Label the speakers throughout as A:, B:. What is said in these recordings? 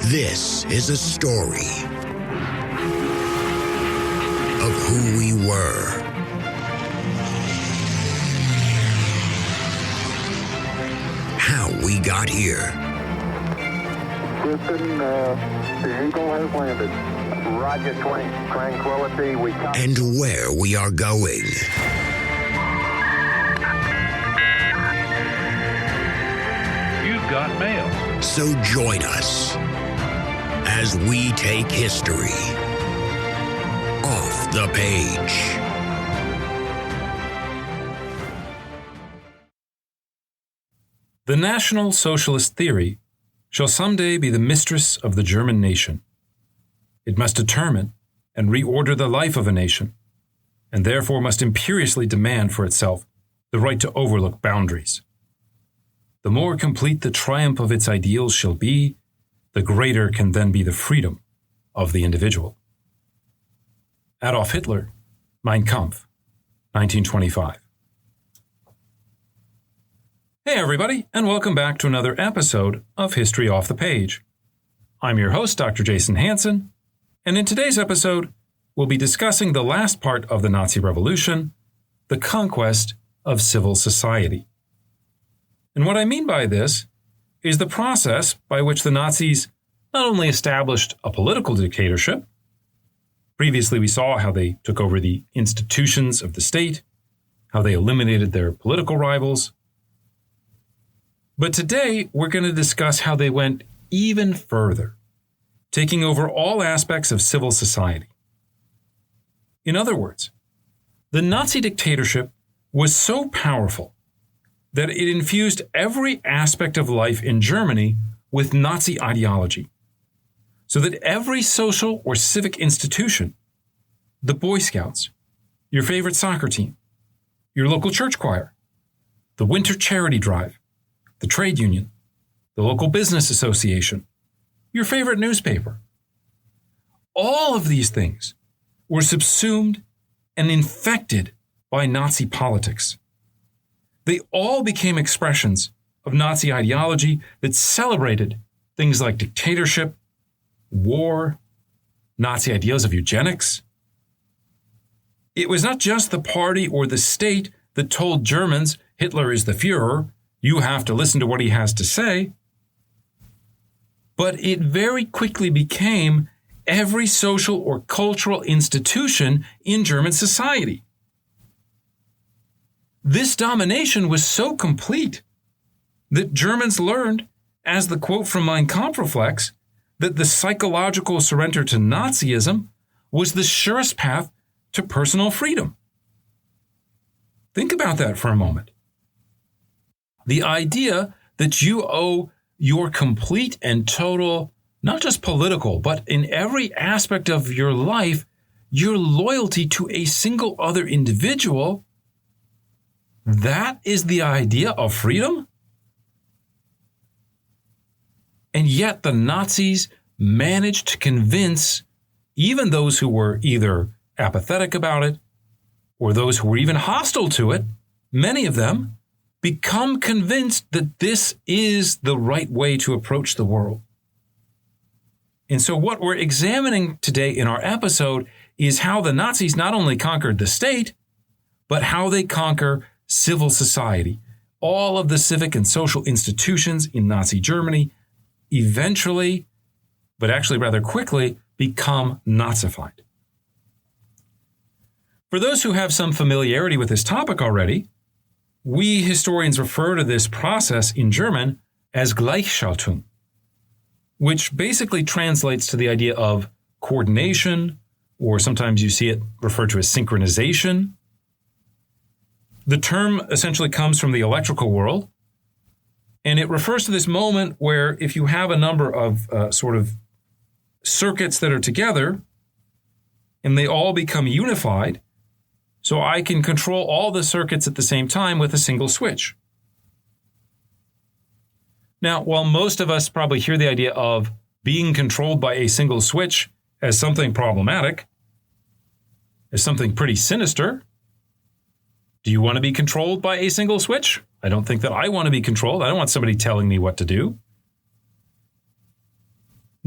A: This is a story of who we were, how we got here.
B: Houston, the Eagle has landed. Roger, Tranquility.
A: And where we are going.
C: You've got mail.
A: So join us as we take history off the page.
D: The National Socialist theory shall someday be the mistress of the German nation. It must determine and reorder the life of a nation, and therefore must imperiously demand for itself the right to overlook boundaries. The more complete the triumph of its ideals shall be, the greater can then be the freedom of the individual. Adolf Hitler, Mein Kampf, 1925. Hey everybody, and welcome back to another episode of History Off the Page. I'm your host, Dr. Jason Hansen, and in today's episode, we'll be discussing the last part of the Nazi Revolution, the conquest of civil society. And what I mean by this is the process by which the Nazis not only established a political dictatorship. Previously, we saw how they took over the institutions of the state, how they eliminated their political rivals. But today, we're going to discuss how they went even further, taking over all aspects of civil society. In other words, the Nazi dictatorship was so powerful that it infused every aspect of life in Germany with Nazi ideology, so that every social or civic institution, the Boy Scouts, your favorite soccer team, your local church choir, the winter charity drive, the trade union, the local business association, your favorite newspaper, all of these things were subsumed and infected by Nazi politics. They all became expressions of Nazi ideology that celebrated things like dictatorship, war, Nazi ideas of eugenics. It was not just the party or the state that told Germans, Hitler is the Führer, you have to listen to what he has to say. But it very quickly became every social or cultural institution in German society. This domination was so complete that Germans learned, as the quote from Mein Kampf reflects, that the psychological surrender to Nazism was the surest path to personal freedom. Think about that for a moment. The idea that you owe your complete and total, not just political, but in every aspect of your life, your loyalty to a single other individual, that is the idea of freedom? And yet the Nazis managed to convince even those who were either apathetic about it or those who were even hostile to it, many of them become convinced that this is the right way to approach the world. And so what we're examining today in our episode is how the Nazis not only conquered the state, but how they conquer civil society. All of the civic and social institutions in Nazi Germany eventually, but actually rather quickly, become nazified. For those who have some familiarity with this topic already, we historians refer to this process in German as Gleichschaltung, which basically translates to the idea of coordination, or sometimes you see it referred to as synchronization. The term essentially comes from the electrical world, and it refers to this moment where if you have a number of sort of circuits that are together and they all become unified, so I can control all the circuits at the same time with a single switch. Now, while most of us probably hear the idea of being controlled by a single switch as something problematic, as something pretty sinister, do you want to be controlled by a single switch? I don't think that I want to be controlled. I don't want somebody telling me what to do.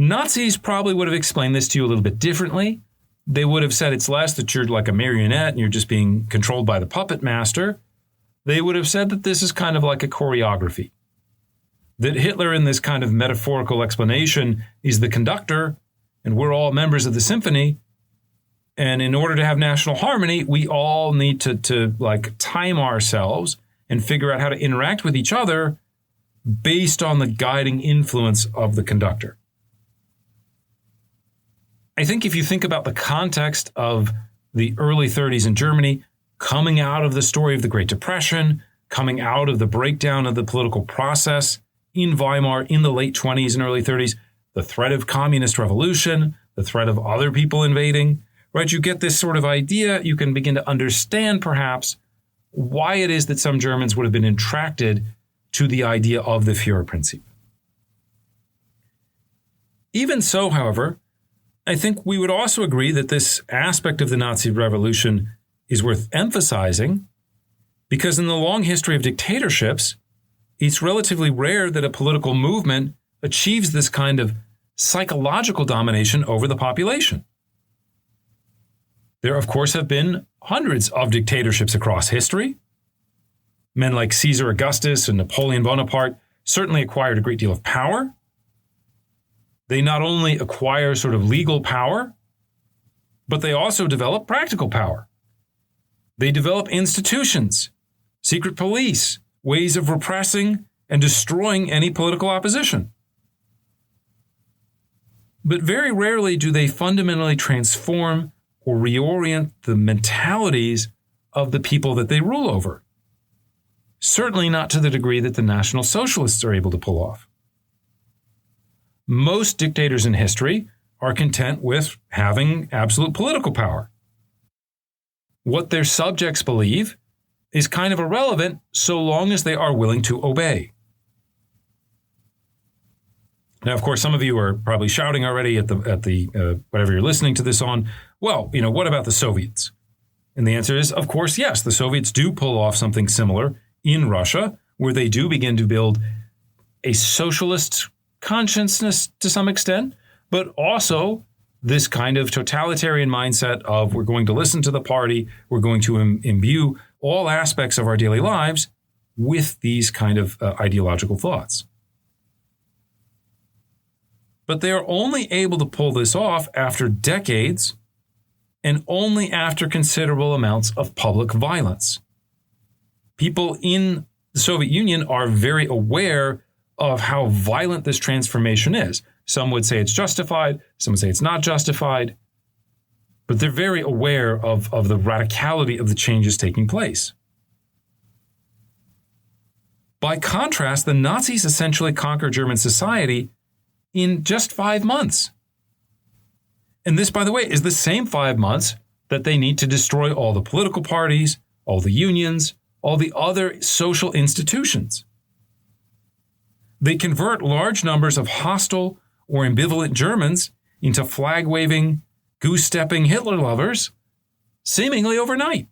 D: Nazis probably would have explained this to you a little bit differently. They would have said it's less that you're like a marionette and you're just being controlled by the puppet master. They would have said that this is kind of like a choreography. That Hitler, in this kind of metaphorical explanation, is the conductor and we're all members of the symphony. And in order to have national harmony, we all need to like time ourselves and figure out how to interact with each other based on the guiding influence of the conductor. I think if you think about the context of the early 30s in Germany, coming out of the story of the Great Depression, coming out of the breakdown of the political process in Weimar in the late 20s and early 30s, the threat of communist revolution, the threat of other people invading, right? You get this sort of idea. You can begin to understand perhaps why it is that some Germans would have been attracted to the idea of the Führerprinzip. Even so, however, I think we would also agree that this aspect of the Nazi revolution is worth emphasizing because in the long history of dictatorships, it's relatively rare that a political movement achieves this kind of psychological domination over the population. There, of course, have been hundreds of dictatorships across history. Men like Caesar Augustus and Napoleon Bonaparte certainly acquired a great deal of power. They not only acquire sort of legal power, but they also develop practical power. They develop institutions, secret police, ways of repressing and destroying any political opposition. But very rarely do they fundamentally transform or reorient the mentalities of the people that they rule over. Certainly not to the degree that the National Socialists are able to pull off. Most dictators in history are content with having absolute political power. What their subjects believe is kind of irrelevant so long as they are willing to obey. Now, of course, some of you are probably shouting already at the whatever you're listening to this on. Well, what about the Soviets? And the answer is, of course, yes. The Soviets do pull off something similar in Russia, where they do begin to build a socialist consciousness to some extent, but also this kind of totalitarian mindset of we're going to listen to the party, we're going to imbue all aspects of our daily lives with these kind of ideological thoughts. But they are only able to pull this off after decades and only after considerable amounts of public violence. People in the Soviet Union are very aware of how violent this transformation is. Some would say it's justified, some would say it's not justified, but they're very aware of the radicality of the changes taking place. By contrast, the Nazis essentially conquer German society in just 5 months. And this, by the way, is the same 5 months that they need to destroy all the political parties, all the unions, all the other social institutions. They convert large numbers of hostile or ambivalent Germans into flag-waving, goose-stepping Hitler lovers, seemingly overnight.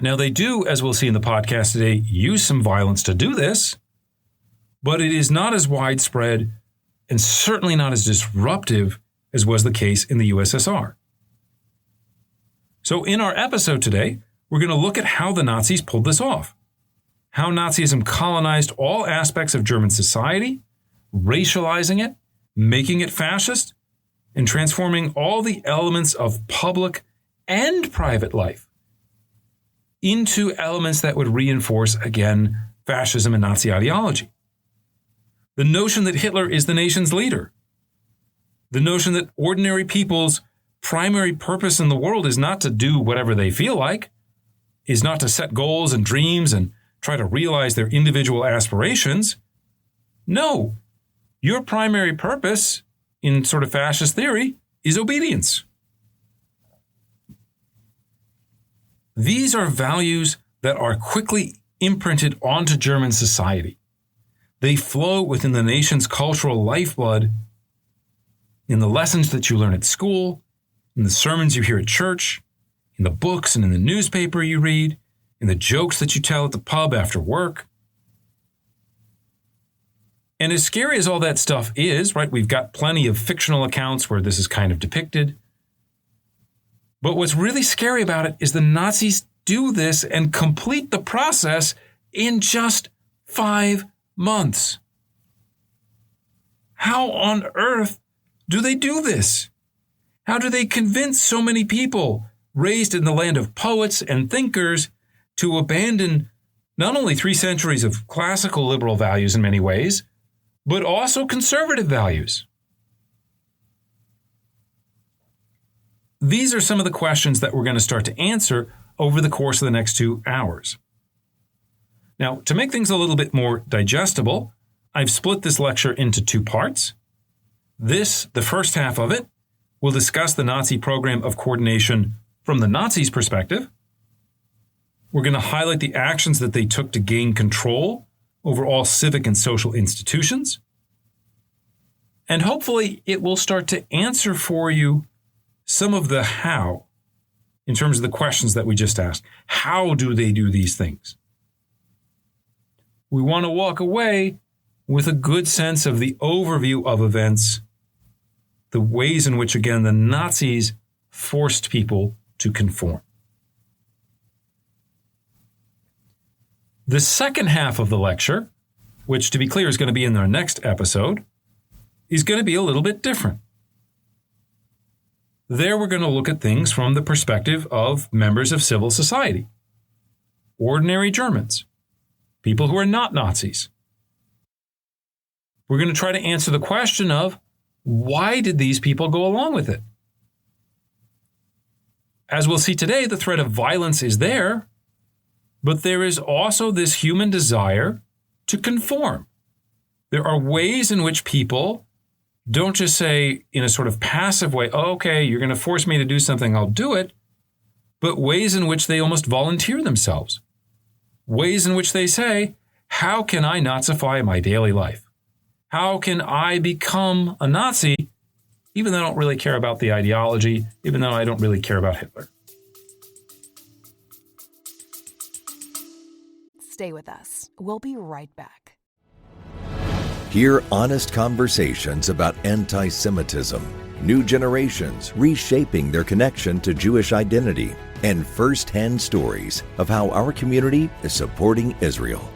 D: Now, they do, as we'll see in the podcast today, use some violence to do this, but it is not as widespread and certainly not as disruptive as was the case in the USSR. So in our episode today, we're going to look at how the Nazis pulled this off, how Nazism colonized all aspects of German society, racializing it, making it fascist, and transforming all the elements of public and private life into elements that would reinforce, again, fascism and Nazi ideology. The notion that Hitler is the nation's leader, the notion that ordinary people's primary purpose in the world is not to do whatever they feel like, is not to set goals and dreams and try to realize their individual aspirations. No, your primary purpose in sort of fascist theory is obedience. These are values that are quickly imprinted onto German society. They flow within the nation's cultural lifeblood in the lessons that you learn at school, in the sermons you hear at church, in the books and in the newspaper you read, in the jokes that you tell at the pub after work. And as scary as all that stuff is, right, we've got plenty of fictional accounts where this is kind of depicted. But what's really scary about it is the Nazis do this and complete the process in just 5 months. How on earth do they do this? How do they convince so many people raised in the land of poets and thinkers to abandon not only 3 centuries of classical liberal values in many ways, but also conservative values? These are some of the questions that we're going to start to answer over the course of the next 2 hours. Now, to make things a little bit more digestible, I've split this lecture into 2 parts. The first half of it, will discuss the Nazi program of coordination from the Nazis' perspective. We're going to highlight the actions that they took to gain control over all civic and social institutions. And hopefully it will start to answer for you some of the how, in terms of the questions that we just asked. How do they do these things? We want to walk away with a good sense of the overview of events, the ways in which, again, the Nazis forced people to conform. The second half of the lecture, which to be clear is going to be in our next episode, is going to be a little bit different. There we're going to look at things from the perspective of members of civil society, ordinary Germans, people who are not Nazis. We're going to try to answer the question of, why did these people go along with it? As we'll see today, the threat of violence is there, but there is also this human desire to conform. There are ways in which people don't just say in a sort of passive way, oh, okay, you're going to force me to do something, I'll do it, but ways in which they almost volunteer themselves. Ways in which they say, how can I nazify my daily life? How can I become a Nazi, even though I don't really care about the ideology, even though I don't really care about Hitler?
E: Stay with us. We'll be right back.
F: Hear honest conversations about anti-Semitism, new generations reshaping their connection to Jewish identity, and first-hand stories of how our community is supporting Israel.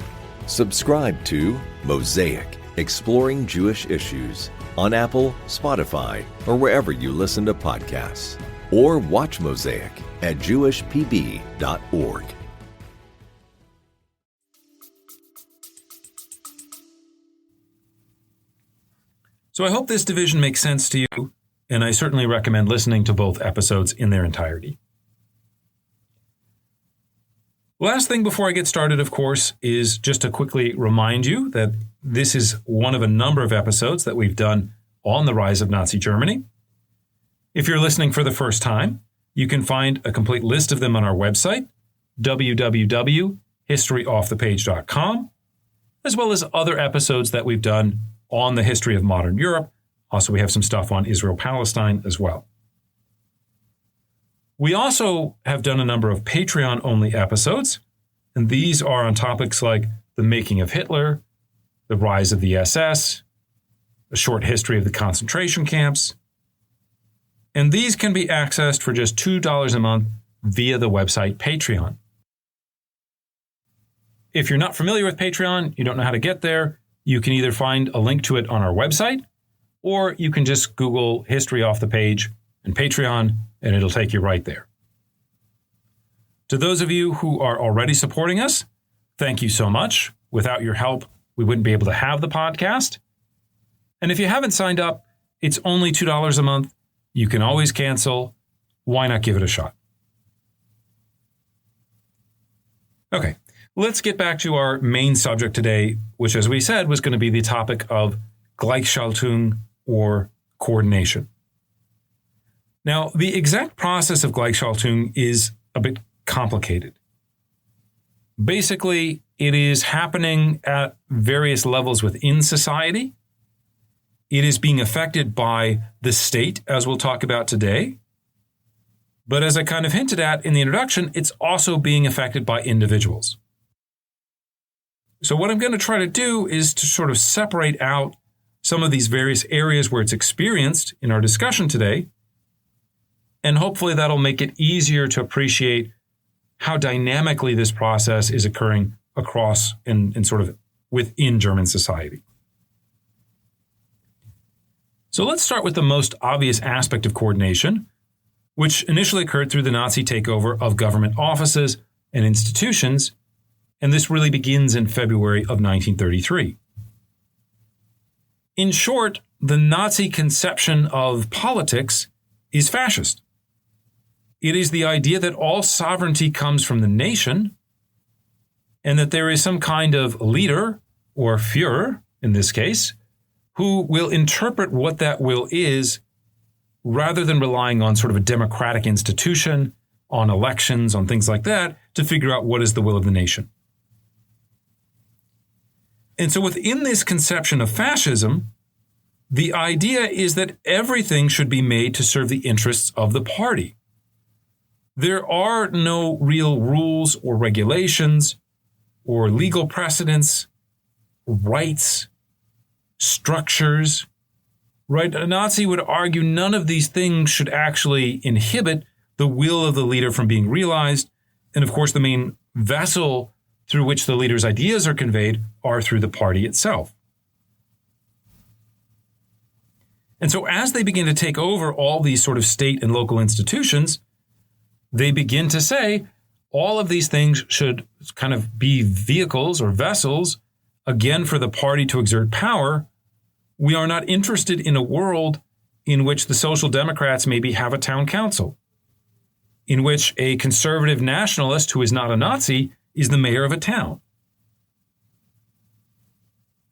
F: Subscribe to Mosaic, Exploring Jewish Issues on Apple, Spotify, or wherever you listen to podcasts. Or watch Mosaic at jewishpb.org.
D: So I hope this division makes sense to you, and I certainly recommend listening to both episodes in their entirety. Last thing before I get started, of course, is just to quickly remind you that this is one of a number of episodes that we've done on the rise of Nazi Germany. If you're listening for the first time, you can find a complete list of them on our website, www.historyoffthepage.com, as well as other episodes that we've done on the history of modern Europe. Also, we have some stuff on Israel-Palestine as well. We also have done a number of Patreon-only episodes, and these are on topics like the making of Hitler, the rise of the SS, a short history of the concentration camps, and these can be accessed for just $2 a month via the website Patreon. If you're not familiar with Patreon, you don't know how to get there, you can either find a link to it on our website, or you can just Google History Off the Page and Patreon, and it'll take you right there. To those of you who are already supporting us, thank you so much. Without your help, we wouldn't be able to have the podcast. And if you haven't signed up, it's only $2 a month. You can always cancel. Why not give it a shot? Okay, let's get back to our main subject today, which, as we said, was going to be the topic of Gleichschaltung, or coordination. Now, the exact process of Gleichschaltung is a bit complicated. Basically, it is happening at various levels within society. It is being affected by the state, as we'll talk about today. But as I kind of hinted at in the introduction, it's also being affected by individuals. So what I'm going to try to do is to sort of separate out some of these various areas where it's experienced in our discussion today. And hopefully that'll make it easier to appreciate how dynamically this process is occurring across and sort of within German society. So let's start with the most obvious aspect of coordination, which initially occurred through the Nazi takeover of government offices and institutions, and this really begins in February of 1933. In short, the Nazi conception of politics is fascist. It is the idea that all sovereignty comes from the nation and that there is some kind of leader, or Führer in this case, who will interpret what that will is rather than relying on sort of a democratic institution, on elections, on things like that, to figure out what is the will of the nation. And so within this conception of fascism, the idea is that everything should be made to serve the interests of the party. There are no real rules or regulations or legal precedents, rights, structures, right? A Nazi would argue none of these things should actually inhibit the will of the leader from being realized. And of course, the main vessel through which the leader's ideas are conveyed are through the party itself. And so as they begin to take over all these sort of state and local institutions, they begin to say all of these things should kind of be vehicles or vessels, again, for the party to exert power. We are not interested in a world in which the Social Democrats maybe have a town council, in which a conservative nationalist who is not a Nazi is the mayor of a town.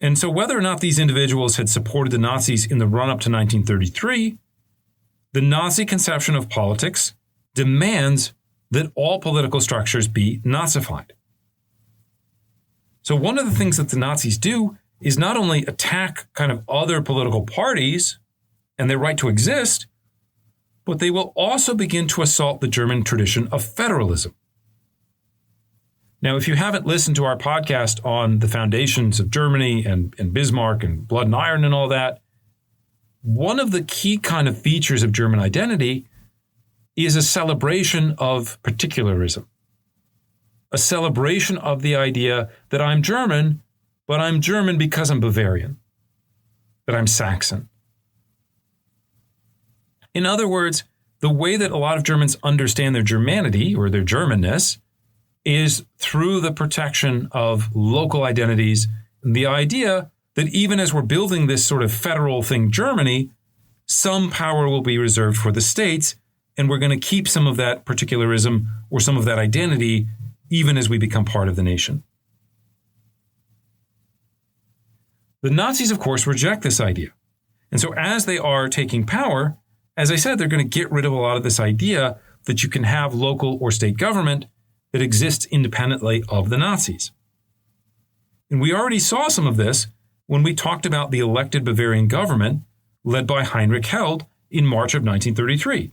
D: And so whether or not these individuals had supported the Nazis in the run-up to 1933, the Nazi conception of politics demands that all political structures be nazified. So one of the things that the Nazis do is not only attack kind of other political parties and their right to exist, but they will also begin to assault the German tradition of federalism. Now, if you haven't listened to our podcast on the foundations of Germany and Bismarck and Blood and Iron and all that, one of the key kind of features of German identity is a celebration of particularism, a celebration of the idea that I'm German, but I'm German because I'm Bavarian, that I'm Saxon. In other words, the way that a lot of Germans understand their Germanity or their Germanness is through the protection of local identities and the idea that even as we're building this sort of federal thing, Germany, some power will be reserved for the states, and we're going to keep some of that particularism or some of that identity even as we become part of the nation. The Nazis, of course, reject this idea. And so as they are taking power, as I said, they're going to get rid of a lot of this idea that you can have local or state government that exists independently of the Nazis. And we already saw some of this when we talked about the elected Bavarian government led by Heinrich Held in March of 1933.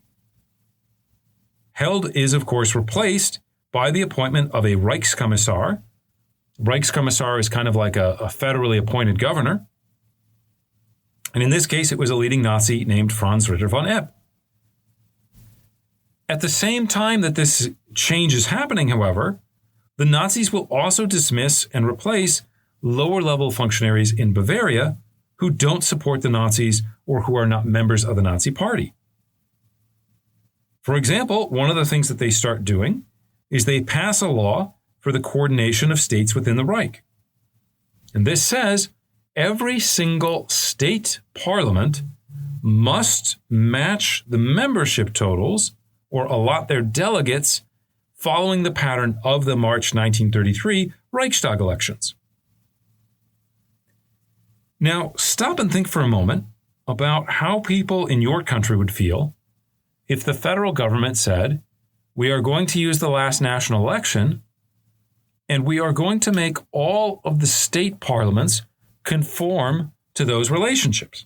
D: Held is, of course, replaced by the appointment of a Reichskommissar. Reichskommissar is kind of like a federally appointed governor. And in this case, it was a leading Nazi named Franz Ritter von Epp. At the same time that this change is happening, however, the Nazis will also dismiss and replace lower-level functionaries in Bavaria who don't support the Nazis or who are not members of the Nazi Party. For example, one of the things that they start doing is they pass a law for the coordination of states within the Reich. And this says every single state parliament must match the membership totals or allot their delegates following the pattern of the March 1933 Reichstag elections. Now, stop and think for a moment about how people in your country would feel if the federal government said, we are going to use the last national election and we are going to make all of the state parliaments conform to those relationships.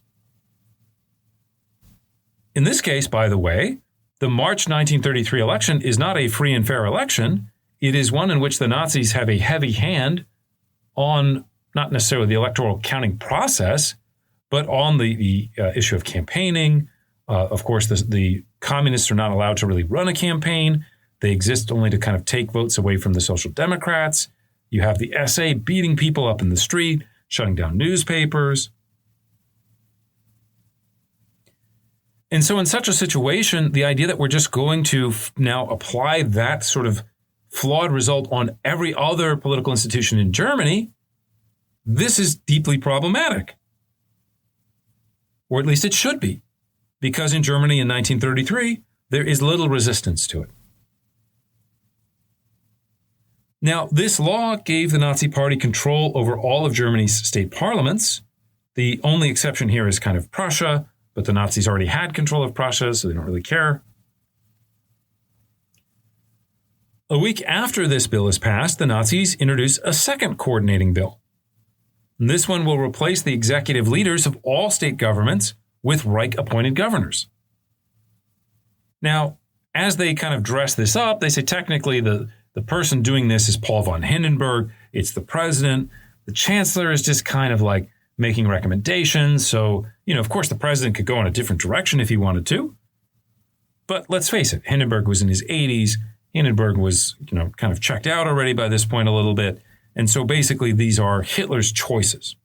D: In this case, by the way, the March 1933 election is not a free and fair election. It is one in which the Nazis have a heavy hand on not necessarily the electoral counting process, but on the issue of campaigning. Of course, the communists are not allowed to really run a campaign. They exist only to kind of take votes away from the Social Democrats. You have the SA beating people up in the street, shutting down newspapers. And so in such a situation, the idea that we're just going to now apply that sort of flawed result on every other political institution in Germany, this is deeply problematic. Or at least it should be, because in Germany in 1933, there is little resistance to it. Now, this law gave the Nazi Party control over all of Germany's state parliaments. The only exception here is kind of Prussia, but the Nazis already had control of Prussia, so they don't really care. A week after this bill is passed, the Nazis introduce a second coordinating bill. And this one will replace the executive leaders of all state governments with Reich-appointed governors. Now, as they kind of dress this up, they say technically the person doing this is Paul von Hindenburg. It's the president. The chancellor is just kind of like making recommendations. So, of course, the president could go in a different direction if he wanted to. But let's face it, Hindenburg was in his 80s. Hindenburg was, kind of checked out already by this point a little bit. And so basically these are Hitler's choices.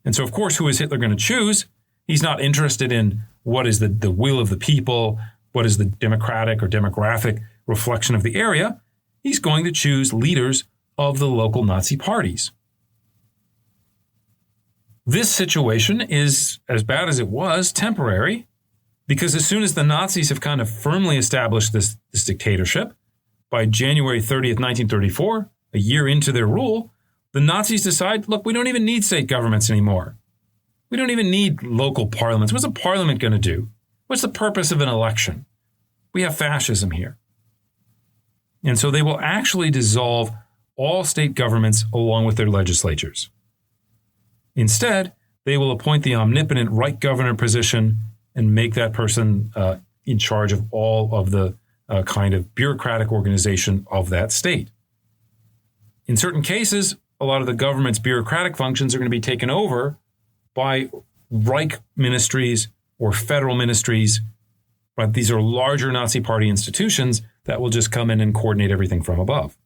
D: And so, of course, who is Hitler going to choose? He's not interested in what is the will of the people, what is the democratic or demographic reflection of the area. He's going to choose leaders of the local Nazi parties. This situation is, as bad as it was, temporary, because as soon as the Nazis have kind of firmly established this dictatorship, by January 30th, 1934, a year into their rule, the Nazis decide, look, we don't even need state governments anymore. We don't even need local parliaments. What's a parliament going to do? What's the purpose of an election? We have fascism here. And so they will actually dissolve all state governments along with their legislatures. Instead, they will appoint the omnipotent Reich governor position and make that person in charge of all of the kind of bureaucratic organization of that state. In certain cases, a lot of the government's bureaucratic functions are going to be taken over by Reich ministries or federal ministries. But these are larger Nazi Party institutions that will just come in and coordinate everything from above.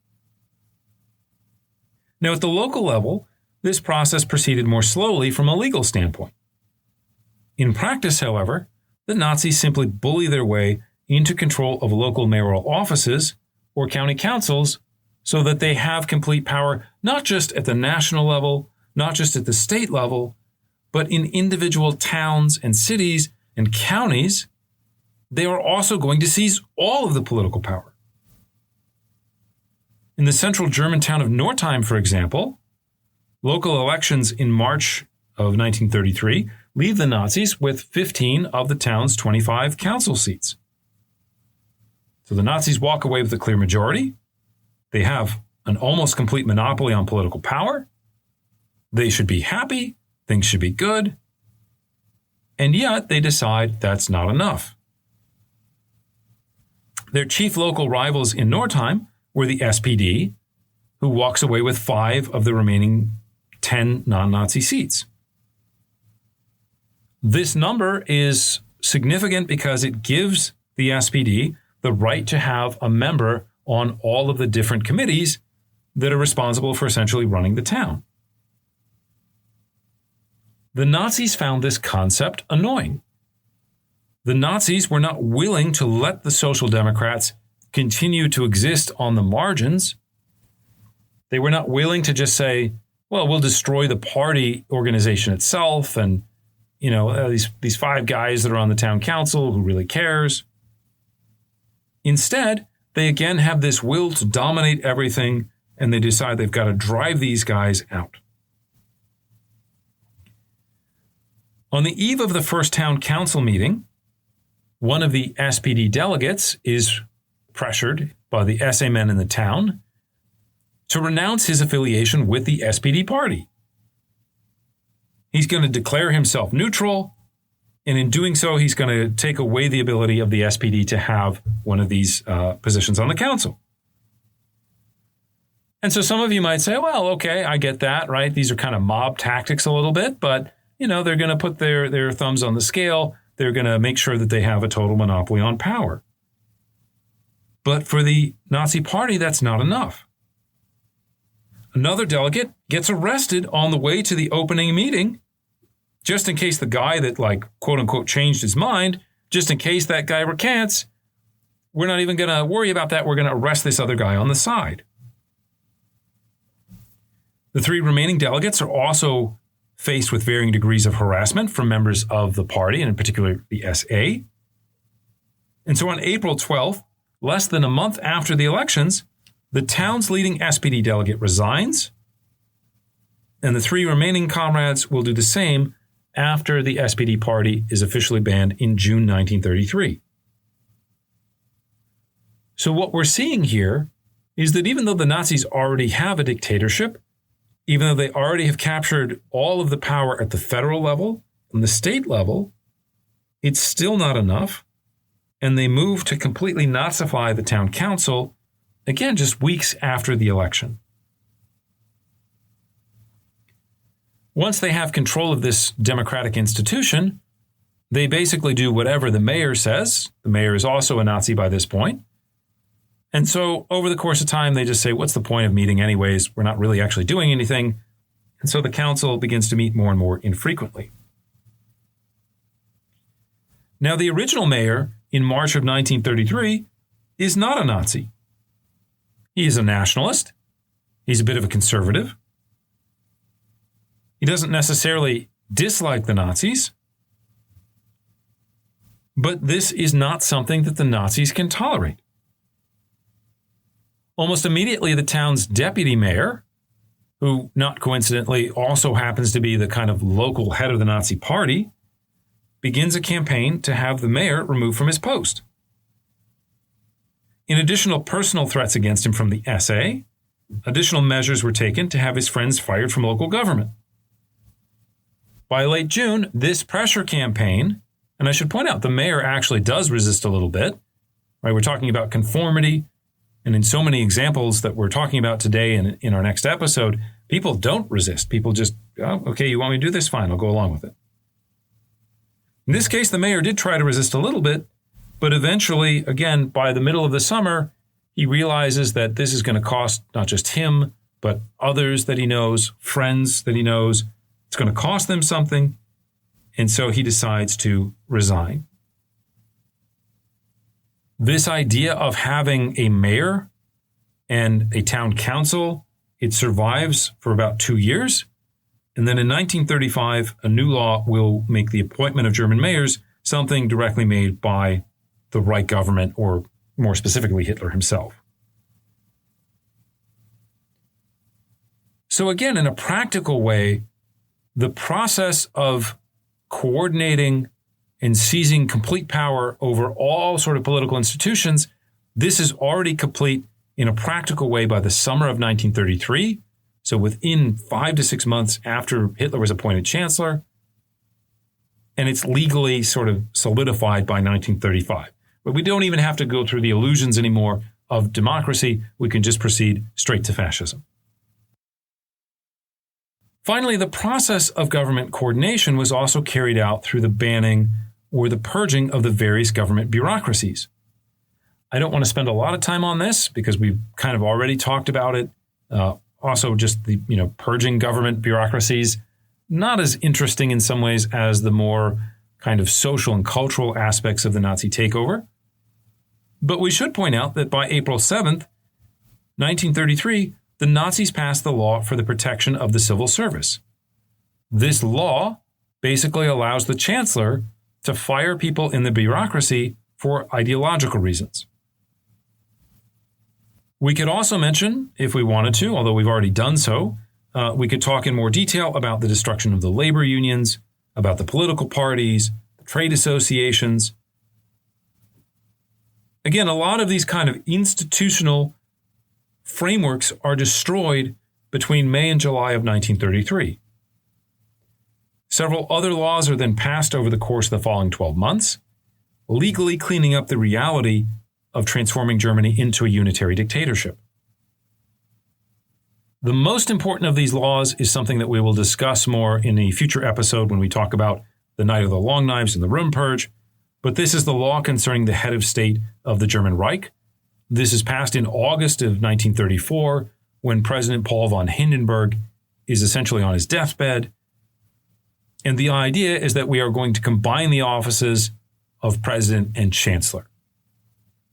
D: Now, at the local level, this process proceeded more slowly from a legal standpoint. In practice, however, the Nazis simply bully their way into control of local mayoral offices or county councils so that they have complete power, not just at the national level, not just at the state level, but in individual towns and cities and counties. They are also going to seize all of the political power. In the central German town of Northeim, for example, local elections in March of 1933 leave the Nazis with 15 of the town's 25 council seats. So the Nazis walk away with a clear majority. They have an almost complete monopoly on political power. They should be happy. Things should be good. And yet they decide that's not enough. Their chief local rivals in Northeim were the SPD, who walks away with 5 of the remaining 10 non-Nazi seats. This number is significant because it gives the SPD the right to have a member on all of the different committees that are responsible for essentially running the town. The Nazis found this concept annoying. The Nazis were not willing to let the Social Democrats continue to exist on the margins. They were not willing to just say, well, we'll destroy the party organization itself and, these 5 guys that are on the town council, who really cares? Instead, they again have this will to dominate everything, and they decide they've got to drive these guys out. On the eve of the first town council meeting, one of the SPD delegates is pressured by the SA men in the town to renounce his affiliation with the SPD party. He's going to declare himself neutral, and in doing so, he's going to take away the ability of the SPD to have one of these positions on the council. And so some of you might say, well, okay, I get that, right? These are kind of mob tactics a little bit, but, they're going to put their thumbs on the scale. They're going to make sure that they have a total monopoly on power. But for the Nazi Party, that's not enough. Another delegate gets arrested on the way to the opening meeting, just in case the guy that, quote unquote, changed his mind, just in case that guy recants, we're not even going to worry about that. We're going to arrest this other guy on the side. The 3 remaining delegates are also faced with varying degrees of harassment from members of the party, and in particular the SA. And so on April 12th, less than a month after the elections, the town's leading SPD delegate resigns, and the 3 remaining comrades will do the same after the SPD party is officially banned in June 1933. So what we're seeing here is that even though the Nazis already have a dictatorship, even though they already have captured all of the power at the federal level and the state level, it's still not enough. And they move to completely nazify the town council, again, just weeks after the election. Once they have control of this democratic institution, they basically do whatever the mayor says. The mayor is also a Nazi by this point. And so over the course of time, they just say, what's the point of meeting anyways? We're not really actually doing anything. And so the council begins to meet more and more infrequently. Now, the original mayor in March of 1933 is not a Nazi. He is a nationalist. He's a bit of a conservative. He doesn't necessarily dislike the Nazis. But this is not something that the Nazis can tolerate. Almost immediately, the town's deputy mayor, who not coincidentally also happens to be the kind of local head of the Nazi party, begins a campaign to have the mayor removed from his post. In additional personal threats against him from the SA, additional measures were taken to have his friends fired from local government. By late June, this pressure campaign, and I should point out the mayor actually does resist a little bit, right? We're talking about conformity. And in so many examples that we're talking about today and in our next episode, people don't resist. People just, oh, okay, you want me to do this? Fine, I'll go along with it. In this case, the mayor did try to resist a little bit, but eventually, again, by the middle of the summer, he realizes that this is going to cost not just him, but others that he knows, friends that he knows. It's going to cost them something. And so he decides to resign. This idea of having a mayor and a town council, it survives for about 2 years. And then in 1935, a new law will make the appointment of German mayors something directly made by the Reich government, or more specifically, Hitler himself. So again, in a practical way, the process of coordinating and seizing complete power over all sort of political institutions, this is already complete in a practical way by the summer of 1933. So within 5 to 6 months after Hitler was appointed chancellor, and it's legally sort of solidified by 1935. But we don't even have to go through the illusions anymore of democracy. We can just proceed straight to fascism. Finally, the process of government coordination was also carried out through the banning or the purging of the various government bureaucracies. I don't want to spend a lot of time on this because we've kind of already talked about it. Also, just the purging government bureaucracies, not as interesting in some ways as the more kind of social and cultural aspects of the Nazi takeover. But we should point out that by April 7th, 1933, the Nazis passed the law for the protection of the civil service. This law basically allows the chancellor to fire people in the bureaucracy for ideological reasons. We could also mention, if we wanted to, although we've already done so, we could talk in more detail about the destruction of the labor unions, about the political parties, the trade associations. Again, a lot of these kind of institutional frameworks are destroyed between May and July of 1933. Several other laws are then passed over the course of the following 12 months, legally cleaning up the reality of transforming Germany into a unitary dictatorship. The most important of these laws is something that we will discuss more in a future episode when we talk about the Night of the Long Knives and the Room Purge, but this is the law concerning the head of state of the German Reich. This is passed in August of 1934 when President Paul von Hindenburg is essentially on his deathbed. And the idea is that we are going to combine the offices of president and chancellor.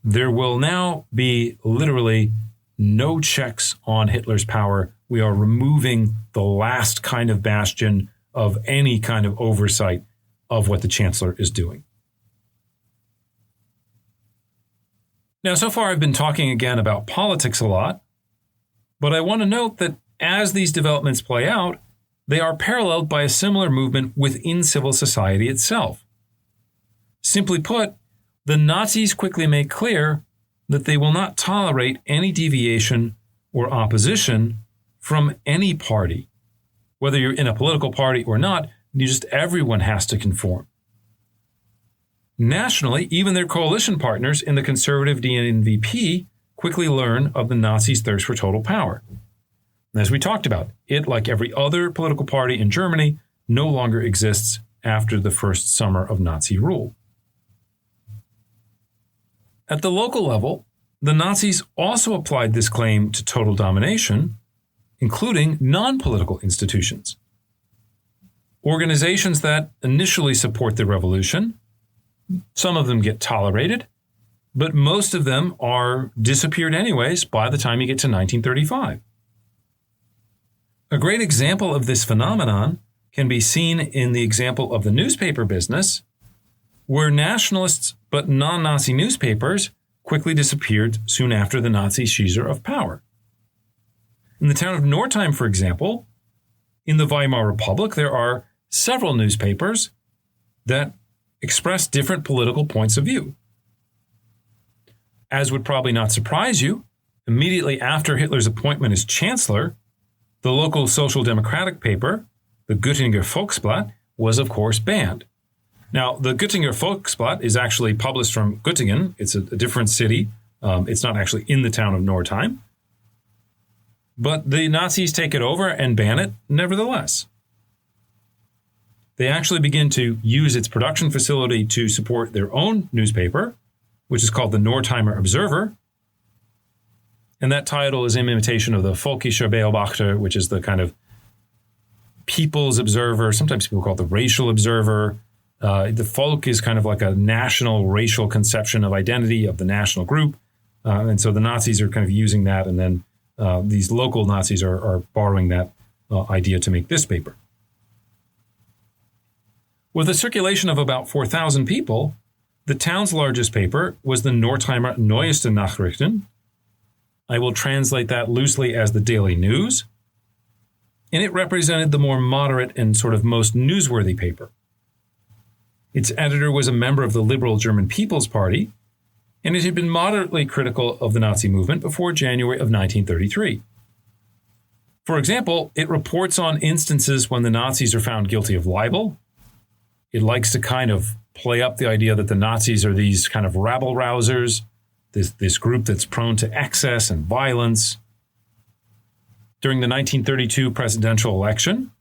D: There will now be literally no checks on Hitler's power. We are removing the last kind of bastion of any kind of oversight of what the chancellor is doing. Now, so far I've been talking again about politics a lot, but I want to note that as these developments play out, they are paralleled by a similar movement within civil society itself. Simply put, the Nazis quickly make clear that they will not tolerate any deviation or opposition from any party. Whether you're in a political party or not, everyone has to conform. Nationally, even their coalition partners in the conservative DNVP quickly learn of the Nazis' thirst for total power. And as we talked about, it, like every other political party in Germany, no longer exists after the first summer of Nazi rule. At the local level, the Nazis also applied this claim to total domination, including non-political institutions. Organizations that initially support the revolution, some of them get tolerated, but most of them are disappeared anyways by the time you get to 1935. A great example of this phenomenon can be seen in the example of the newspaper business, where nationalists but non-Nazi newspapers quickly disappeared soon after the Nazi seizure of power. In the town of Northeim, for example, in the Weimar Republic, there are several newspapers that express different political points of view. As would probably not surprise you, immediately after Hitler's appointment as chancellor, the local social democratic paper, the Göttinger Volksblatt, was of course banned. Now, the Göttinger Volksblatt is actually published from Göttingen. It's a different city. It's not actually in the town of Northeim. But the Nazis take it over and ban it nevertheless. They actually begin to use its production facility to support their own newspaper, which is called the Northeimer Observer. And that title is in imitation of the Völkischer Beobachter, which is the kind of People's Observer. Sometimes people call it the Racial Observer. The Volk is kind of like a national racial conception of identity of the national group. And so the Nazis are kind of using that, and then these local Nazis are borrowing that idea to make this paper. With a circulation of about 4,000 people, the town's largest paper was the Northeimer Neueste Nachrichten. I will translate that loosely as the Daily News. And it represented the more moderate and sort of most newsworthy paper. Its editor was a member of the Liberal German People's Party, and it had been moderately critical of the Nazi movement before January of 1933. For example, it reports on instances when the Nazis are found guilty of libel. It likes to kind of play up the idea that the Nazis are these kind of rabble-rousers, this group that's prone to excess and violence. During the 1932 presidential election,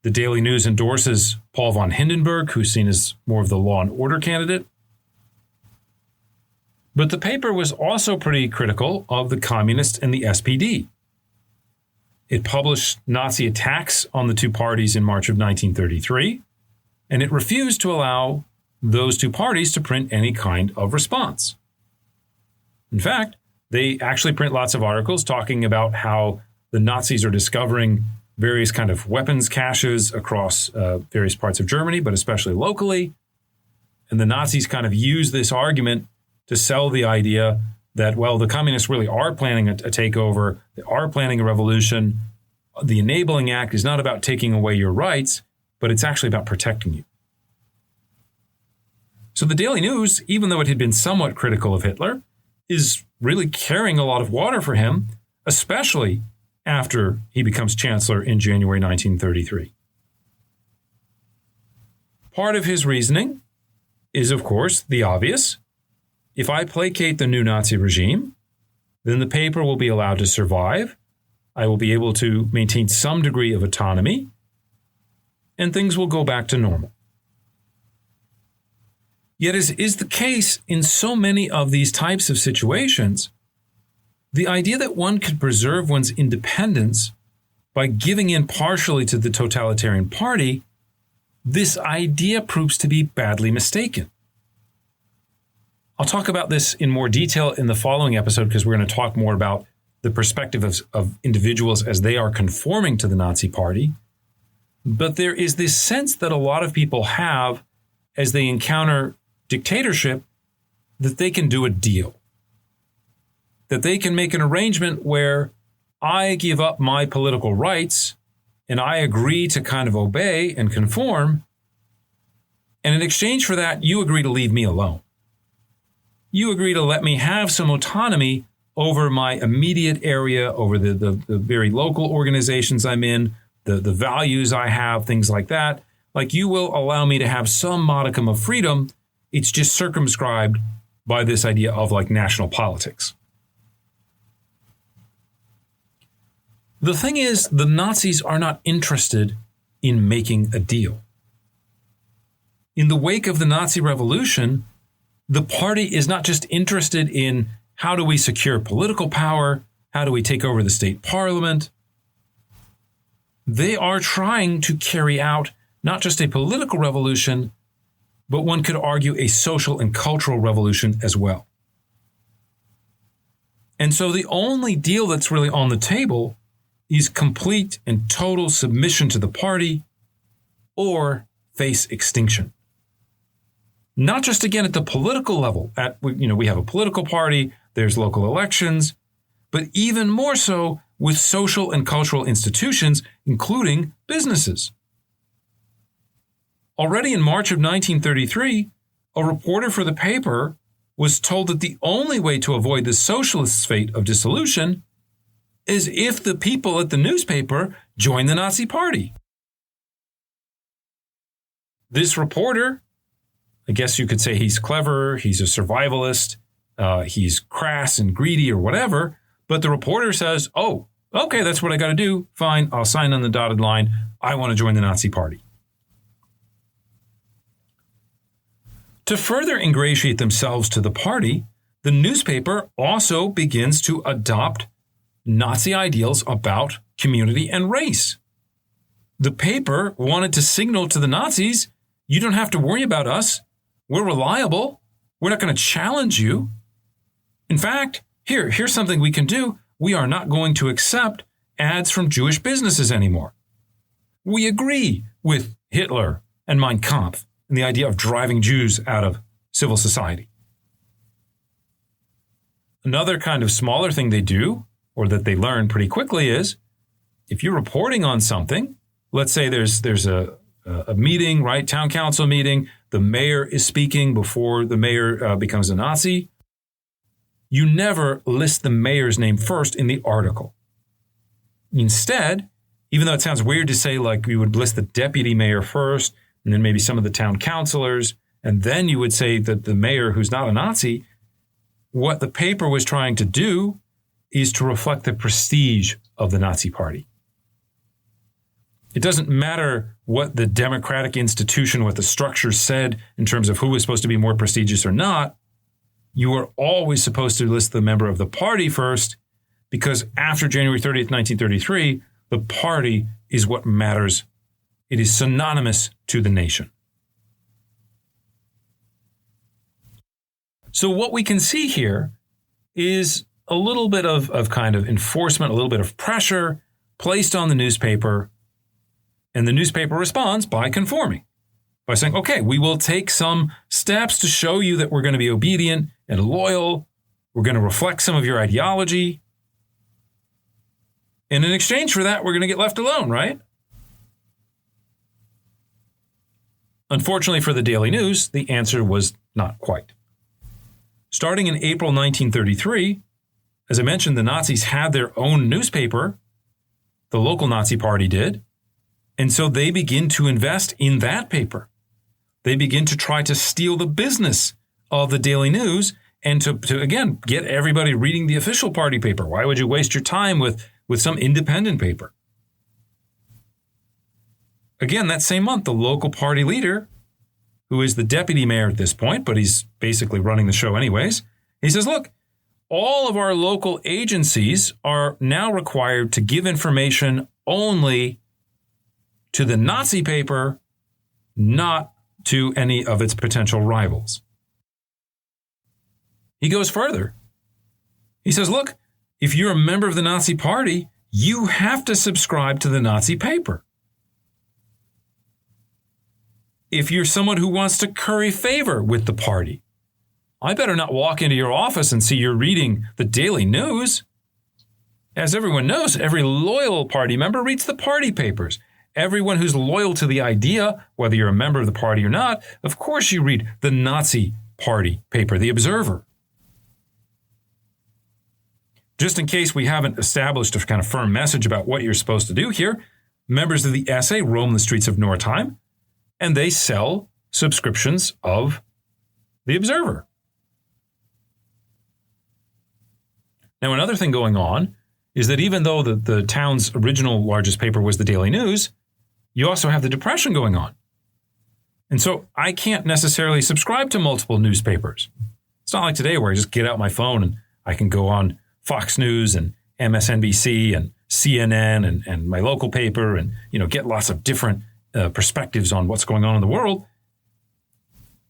D: the Daily News endorses Paul von Hindenburg, who's seen as more of the law and order candidate. But the paper was also pretty critical of the communists and the SPD. It published Nazi attacks on the two parties in March of 1933, and it refused to allow those two parties to print any kind of response. In fact, they actually print lots of articles talking about how the Nazis are discovering various kind of weapons caches across various parts of Germany, but especially locally. And the Nazis kind of use this argument to sell the idea that, well, the communists really are planning a takeover. They are planning a revolution. The Enabling Act is not about taking away your rights, but it's actually about protecting you. So the Daily News, even though it had been somewhat critical of Hitler, is really carrying a lot of water for him, especially after he becomes chancellor in January 1933. Part of his reasoning is, of course, the obvious. If I placate the new Nazi regime, then the paper will be allowed to survive, I will be able to maintain some degree of autonomy, and things will go back to normal. Yet, as is the case in so many of these types of situations, the idea that one could preserve one's independence by giving in partially to the totalitarian party, this idea proves to be badly mistaken. I'll talk about this in more detail in the following episode because we're going to talk more about the perspective of individuals as they are conforming to the Nazi party. But there is this sense that a lot of people have as they encounter dictatorship that they can do a deal, that they can make an arrangement where I give up my political rights and I agree to kind of obey and conform. And in exchange for that, you agree to leave me alone. You agree to let me have some autonomy over my immediate area, over the very local organizations I'm in, the values I have, things like that. Like, you will allow me to have some modicum of freedom. It's just circumscribed by this idea of like national politics. The thing is, the Nazis are not interested in making a deal. In the wake of the Nazi Revolution, the party is not just interested in how do we secure political power, how do we take over the state parliament. They are trying to carry out not just a political revolution, but one could argue a social and cultural revolution as well. And so the only deal that's really on the table is complete and total submission to the party or face extinction. Not just, again, at the political level. We have a political party, there's local elections, but even more so with social and cultural institutions, including businesses. Already in March of 1933, a reporter for the paper was told that the only way to avoid the socialist's fate of dissolution is if the people at the newspaper join the Nazi party. This reporter, I guess you could say he's clever, he's a survivalist, he's crass and greedy or whatever, but the reporter says, oh, okay, that's what I got to do. Fine, I'll sign on the dotted line. I want to join the Nazi party. To further ingratiate themselves to the party, the newspaper also begins to adopt Nazi ideals about community and race. The paper wanted to signal to the Nazis, you don't have to worry about us. We're reliable. We're not going to challenge you. In fact, here's something we can do. We are not going to accept ads from Jewish businesses anymore. We agree with Hitler and Mein Kampf and the idea of driving Jews out of civil society. Another kind of smaller thing they do, or that they learn pretty quickly, is if you're reporting on something, let's say there's a meeting, right? Town council meeting. The mayor is speaking before the mayor becomes a Nazi. You never list the mayor's name first in the article. Instead, even though it sounds weird to say, like, you would list the deputy mayor first, and then maybe some of the town councilors, and then you would say that the mayor who's not a Nazi, what the paper was trying to do is to reflect the prestige of the Nazi party. It doesn't matter what the democratic institution, what the structure said in terms of who was supposed to be more prestigious or not. You are always supposed to list the member of the party first, because after January 30th, 1933, the party is what matters. It is synonymous to the nation. So what we can see here is a little bit of kind of enforcement, a little bit of pressure placed on the newspaper. And the newspaper responds by conforming, by saying, okay, we will take some steps to show you that we're going to be obedient and loyal. We're going to reflect some of your ideology. And in exchange for that, we're going to get left alone, right? Unfortunately for the Daily News, the answer was not quite. Starting in April 1933, as I mentioned, the Nazis had their own newspaper. The local Nazi party did. And so they begin to invest in that paper. They begin to try to steal the business of the Daily News and to again, get everybody reading the official party paper. Why would you waste your time with with some independent paper. Again, that same month, the local party leader, who is the deputy mayor at this point, but he's basically running the show anyways, he says, look, all of our local agencies are now required to give information only to the Nazi paper, not to any of its potential rivals. He goes further. He says, look, if you're a member of the Nazi Party, you have to subscribe to the Nazi paper. If you're someone who wants to curry favor with the party, I better not walk into your office and see you're reading the Daily News. As everyone knows, every loyal party member reads the party papers. Everyone who's loyal to the idea, whether you're a member of the party or not, of course you read the Nazi Party paper, The Observer. Just in case we haven't established a kind of firm message about what you're supposed to do here, members of the SA roam the streets of Northeim, and they sell subscriptions of The Observer. Now, another thing going on is that even though the town's original largest paper was the Daily News, you also have the Depression going on. And so I can't necessarily subscribe to multiple newspapers. It's not like today where I just get out my phone and I can go on Fox News and MSNBC and CNN and my local paper and, get lots of different perspectives on what's going on in the world.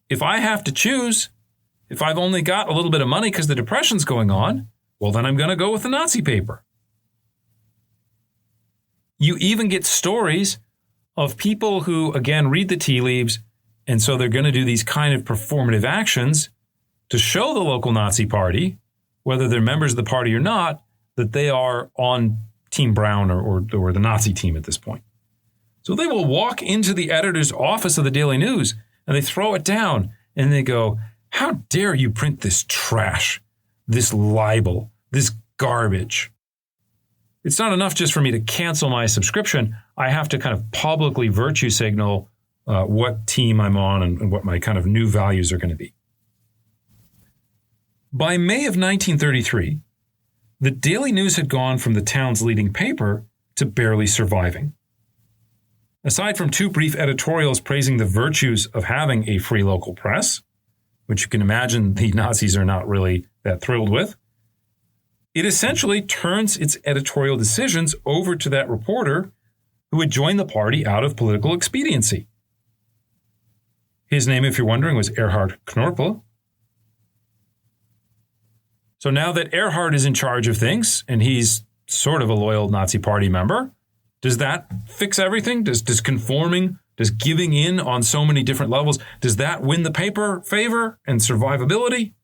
D: If I have to choose, if I've only got a little bit of money because the Depression's going on, well, then I'm going to go with the Nazi paper. You even get stories of people who, again, read the tea leaves, and so they're going to do these kind of performative actions to show the local Nazi party, whether they're members of the party or not, that they are on Team Brown or the Nazi team at this point. So they will walk into the editor's office of the Daily News, and they throw it down, and they go, how dare you print this trash, this libel, this garbage? It's not enough just for me to cancel my subscription. I have to kind of publicly virtue signal what team I'm on and what my kind of new values are going to be. By May of 1933, the Daily News had gone from the town's leading paper to barely surviving. Aside from 2 brief editorials praising the virtues of having a free local press, which you can imagine the Nazis are not really that thrilled with, it essentially turns its editorial decisions over to that reporter who had joined the party out of political expediency. His name, if you're wondering, was Erhard Knorpel. So now that Erhard is in charge of things, and he's sort of a loyal Nazi party member, does that fix everything? Does conforming, does giving in on so many different levels, does that win the paper favor and survivability?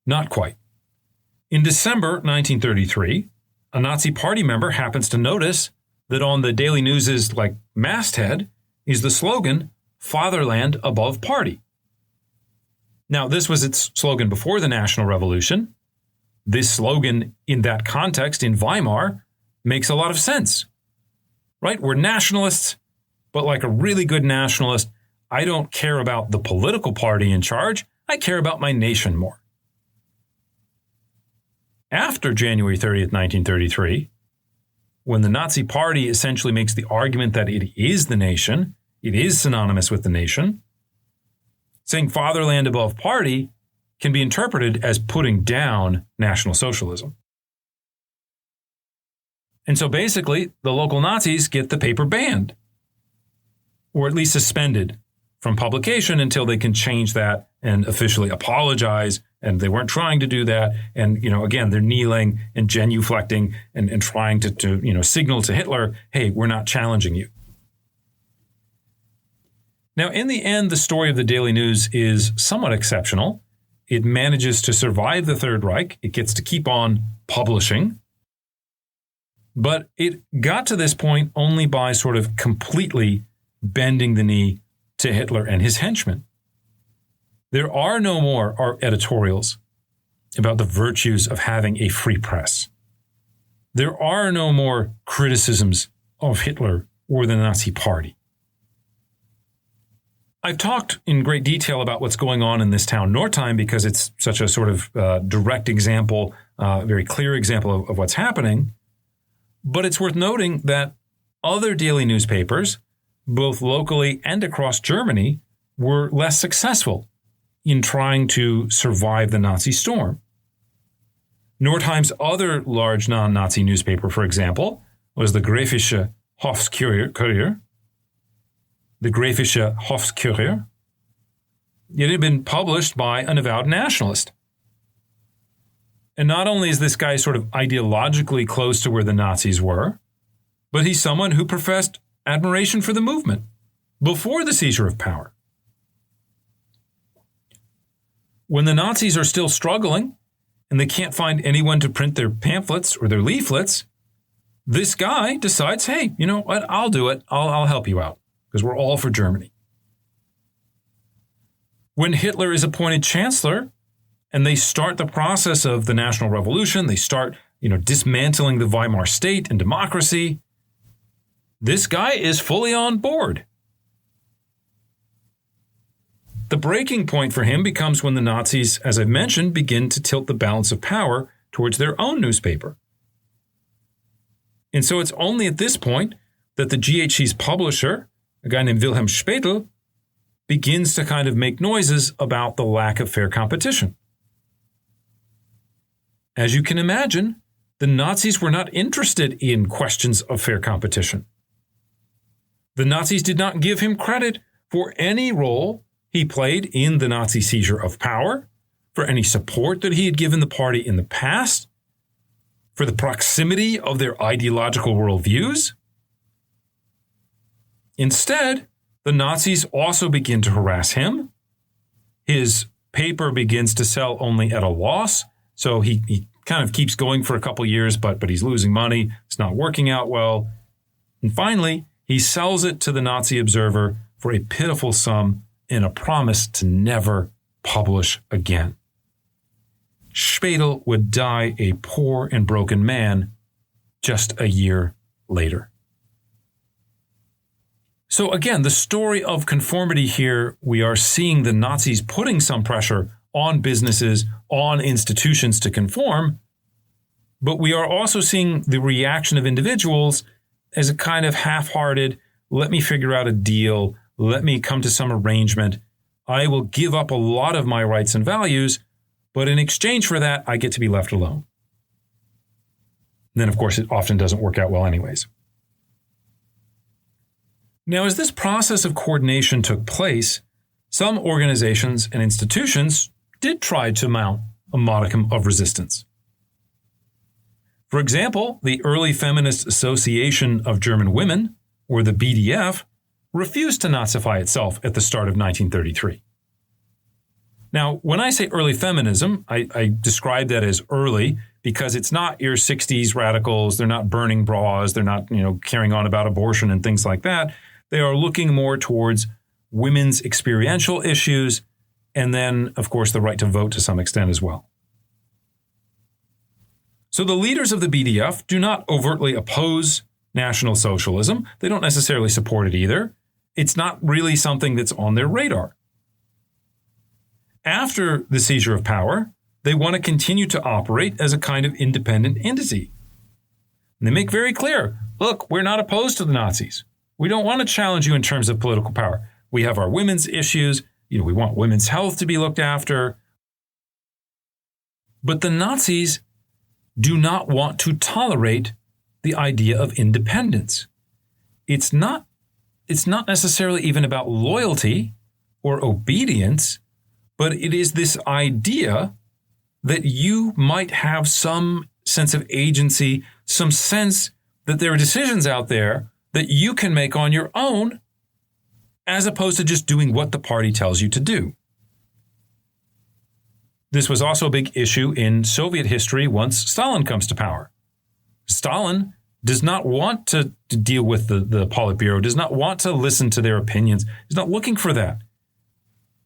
D: Not quite. In December 1933, a Nazi party member happens to notice that on the Daily News's masthead is the slogan, "Fatherland above party." Now, this was its slogan before the National Revolution. This slogan in that context in Weimar makes a lot of sense, right? We're nationalists, but like a really good nationalist, I don't care about the political party in charge. I care about my nation more. After January 30th, 1933, when the Nazi party essentially makes the argument that it is the nation, it is synonymous with the nation, saying fatherland above party can be interpreted as putting down National Socialism. And so basically, the local Nazis get the paper banned, or at least suspended from publication until they can change that and officially apologize. And they weren't trying to do that. And, again, they're kneeling and genuflecting and trying to signal to Hitler, hey, we're not challenging you. Now, in the end, the story of the Daily News is somewhat exceptional. It manages to survive the Third Reich. It gets to keep on publishing. But it got to this point only by sort of completely bending the knee to Hitler and his henchmen. There are no more editorials about the virtues of having a free press. There are no more criticisms of Hitler or the Nazi Party. I've talked in great detail about what's going on in this town, Northeim, because it's such a sort of direct example a very clear example of what's happening. But it's worth noting that other daily newspapers, both locally and across Germany, were less successful in trying to survive the Nazi storm. Nordheim's other large non-Nazi newspaper, for example, was the Gräfische Hofskurier. The Gräfische Hofskurier. It had been published by an avowed nationalist. And not only is this guy sort of ideologically close to where the Nazis were, but he's someone who professed admiration for the movement before the seizure of power. When the Nazis are still struggling and they can't find anyone to print their pamphlets or their leaflets, this guy decides, hey, you know what? I'll do it. I'll help you out because we're all for Germany. When Hitler is appointed chancellor and they start the process of the National Revolution, they start, dismantling the Weimar state and democracy, this guy is fully on board. The breaking point for him becomes when the Nazis, as I've mentioned, begin to tilt the balance of power towards their own newspaper. And so it's only at this point that the GHC's publisher, a guy named Wilhelm Spaetel, begins to kind of make noises about the lack of fair competition. As you can imagine, the Nazis were not interested in questions of fair competition. The Nazis did not give him credit for any role he played in the Nazi seizure of power, for any support that he had given the party in the past, for the proximity of their ideological worldviews. Instead, the Nazis also begin to harass him. His paper begins to sell only at a loss, so he kind of keeps going for a couple years, but he's losing money. It's not working out well. And finally, he sells it to the Nazi Observer for a pitiful sum and a promise to never publish again. Spaetel would die a poor and broken man just a year later. So again, the story of conformity here, we are seeing the Nazis putting some pressure on businesses, on institutions to conform, but we are also seeing the reaction of individuals as a kind of half-hearted, let me figure out a deal, let me come to some arrangement. I will give up a lot of my rights and values, but in exchange for that, I get to be left alone. And then, of course, it often doesn't work out well anyways. Now, as this process of coordination took place, some organizations and institutions did try to mount a modicum of resistance. For example, the Early Feminist Association of German Women, or the BDF, refused to nazify itself at the start of 1933. Now, when I say early feminism, I describe that as early because it's not your 60s radicals, they're not burning bras, they're not, carrying on about abortion and things like that. They are looking more towards women's experiential issues and then, of course, the right to vote to some extent as well. So the leaders of the BDF do not overtly oppose National Socialism. They don't necessarily support it either. It's not really something that's on their radar. After the seizure of power, they want to continue to operate as a kind of independent entity. And they make very clear, look, we're not opposed to the Nazis. We don't want to challenge you in terms of political power. We have our women's issues. We want women's health to be looked after. But the Nazis do not want to tolerate the idea of independence. It's not necessarily even about loyalty or obedience, but it is this idea that you might have some sense of agency, some sense that there are decisions out there that you can make on your own, as opposed to just doing what the party tells you to do. This was also a big issue in Soviet history once Stalin comes to power. Stalin does not want to deal with the Politburo, does not want to listen to their opinions, is not looking for that.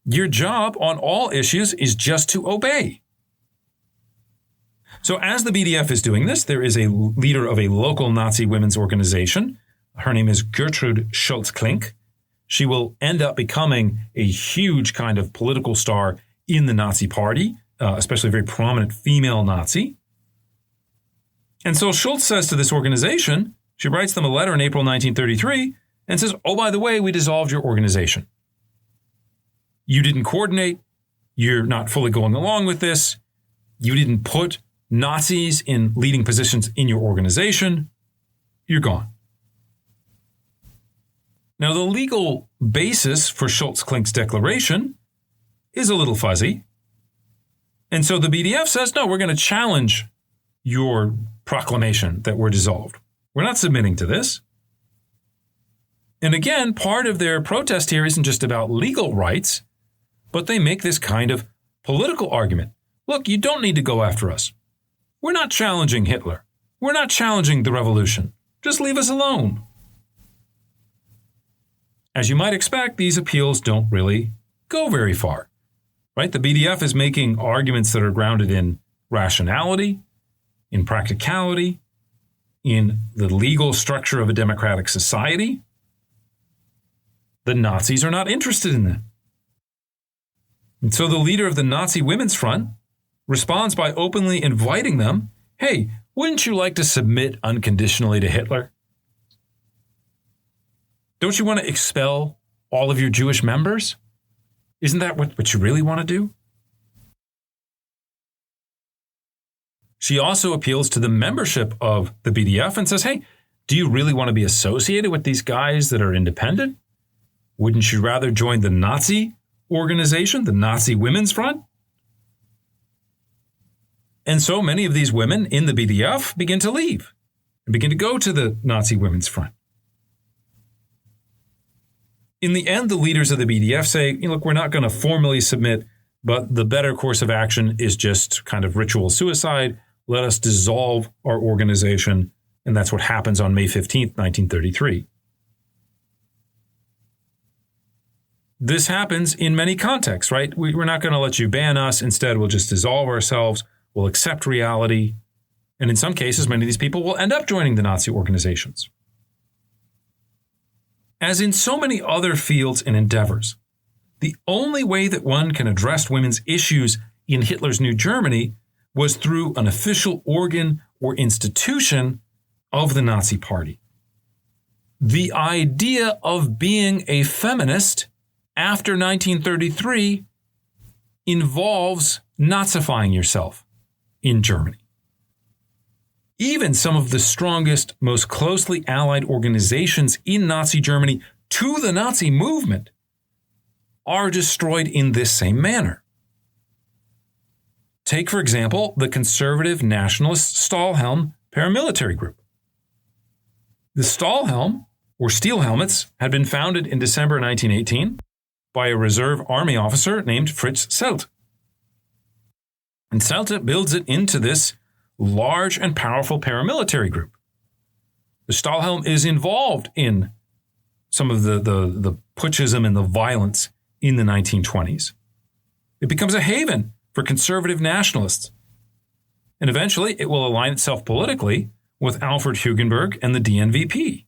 D: Your job on all issues is just to obey. So as the BDF is doing this, there is a leader of a local Nazi women's organization. Her name is Gertrude Schultz-Klink. She will end up becoming a huge kind of political star in the Nazi party, especially a very prominent female Nazi. And so Schultz says to this organization, she writes them a letter in April 1933 and says, oh, by the way, we dissolved your organization. You didn't coordinate. You're not fully going along with this. You didn't put Nazis in leading positions in your organization. You're gone. Now, the legal basis for Schultz-Klink's declaration is a little fuzzy. And so the BDF says, no, we're going to challenge your proclamation that we're dissolved. We're not submitting to this. And again, part of their protest here isn't just about legal rights, but they make this kind of political argument. Look, you don't need to go after us. We're not challenging Hitler. We're not challenging the revolution. Just leave us alone. As you might expect, these appeals don't really go very far, right? The BDF is making arguments that are grounded in rationality, in practicality, in the legal structure of a democratic society. The Nazis are not interested in that. And so the leader of the Nazi Women's Front responds by openly inviting them, hey, wouldn't you like to submit unconditionally to Hitler? Don't you want to expel all of your Jewish members? Isn't that what you really want to do? She also appeals to the membership of the BDF and says, hey, do you really want to be associated with these guys that are independent? Wouldn't you rather join the Nazi organization, the Nazi Women's Front? And so many of these women in the BDF begin to leave and begin to go to the Nazi Women's Front. In the end, the leaders of the BDF say, look, we're not going to formally submit, but the better course of action is just kind of ritual suicide. Let us dissolve our organization. And that's what happens on May 15th, 1933. This happens in many contexts, right? We're not going to let you ban us. Instead, we'll just dissolve ourselves. We'll accept reality. And in some cases, many of these people will end up joining the Nazi organizations. As in so many other fields and endeavors, the only way that one can address women's issues in Hitler's New Germany was through an official organ or institution of the Nazi Party. The idea of being a feminist after 1933 involves nazifying yourself in Germany. Even some of the strongest, most closely allied organizations in Nazi Germany to the Nazi movement are destroyed in this same manner. Take, for example, the conservative nationalist Stahlhelm paramilitary group. The Stahlhelm, or Steel Helmets, had been founded in December 1918 by a reserve army officer named Fritz Selt. And Selt builds it into this large and powerful paramilitary group. The Stahlhelm is involved in some of the putschism and the violence in the 1920s. It becomes a haven for conservative nationalists. And eventually it will align itself politically with Alfred Hugenberg and the DNVP.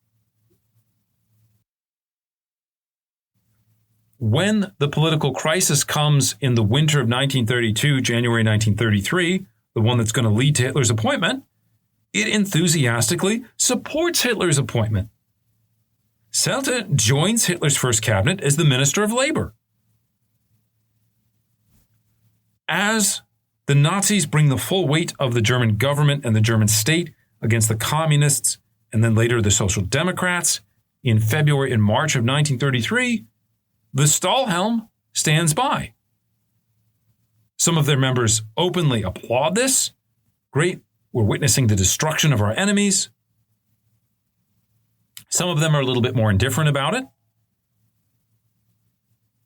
D: When the political crisis comes in the winter of 1932, January 1933, the one that's going to lead to Hitler's appointment, it enthusiastically supports Hitler's appointment. Celte joins Hitler's first cabinet as the Minister of Labor. As the Nazis bring the full weight of the German government and the German state against the communists and then later the Social Democrats in February and March of 1933, the Stahlhelm stands by. Some of their members openly applaud this. Great, we're witnessing the destruction of our enemies. Some of them are a little bit more indifferent about it.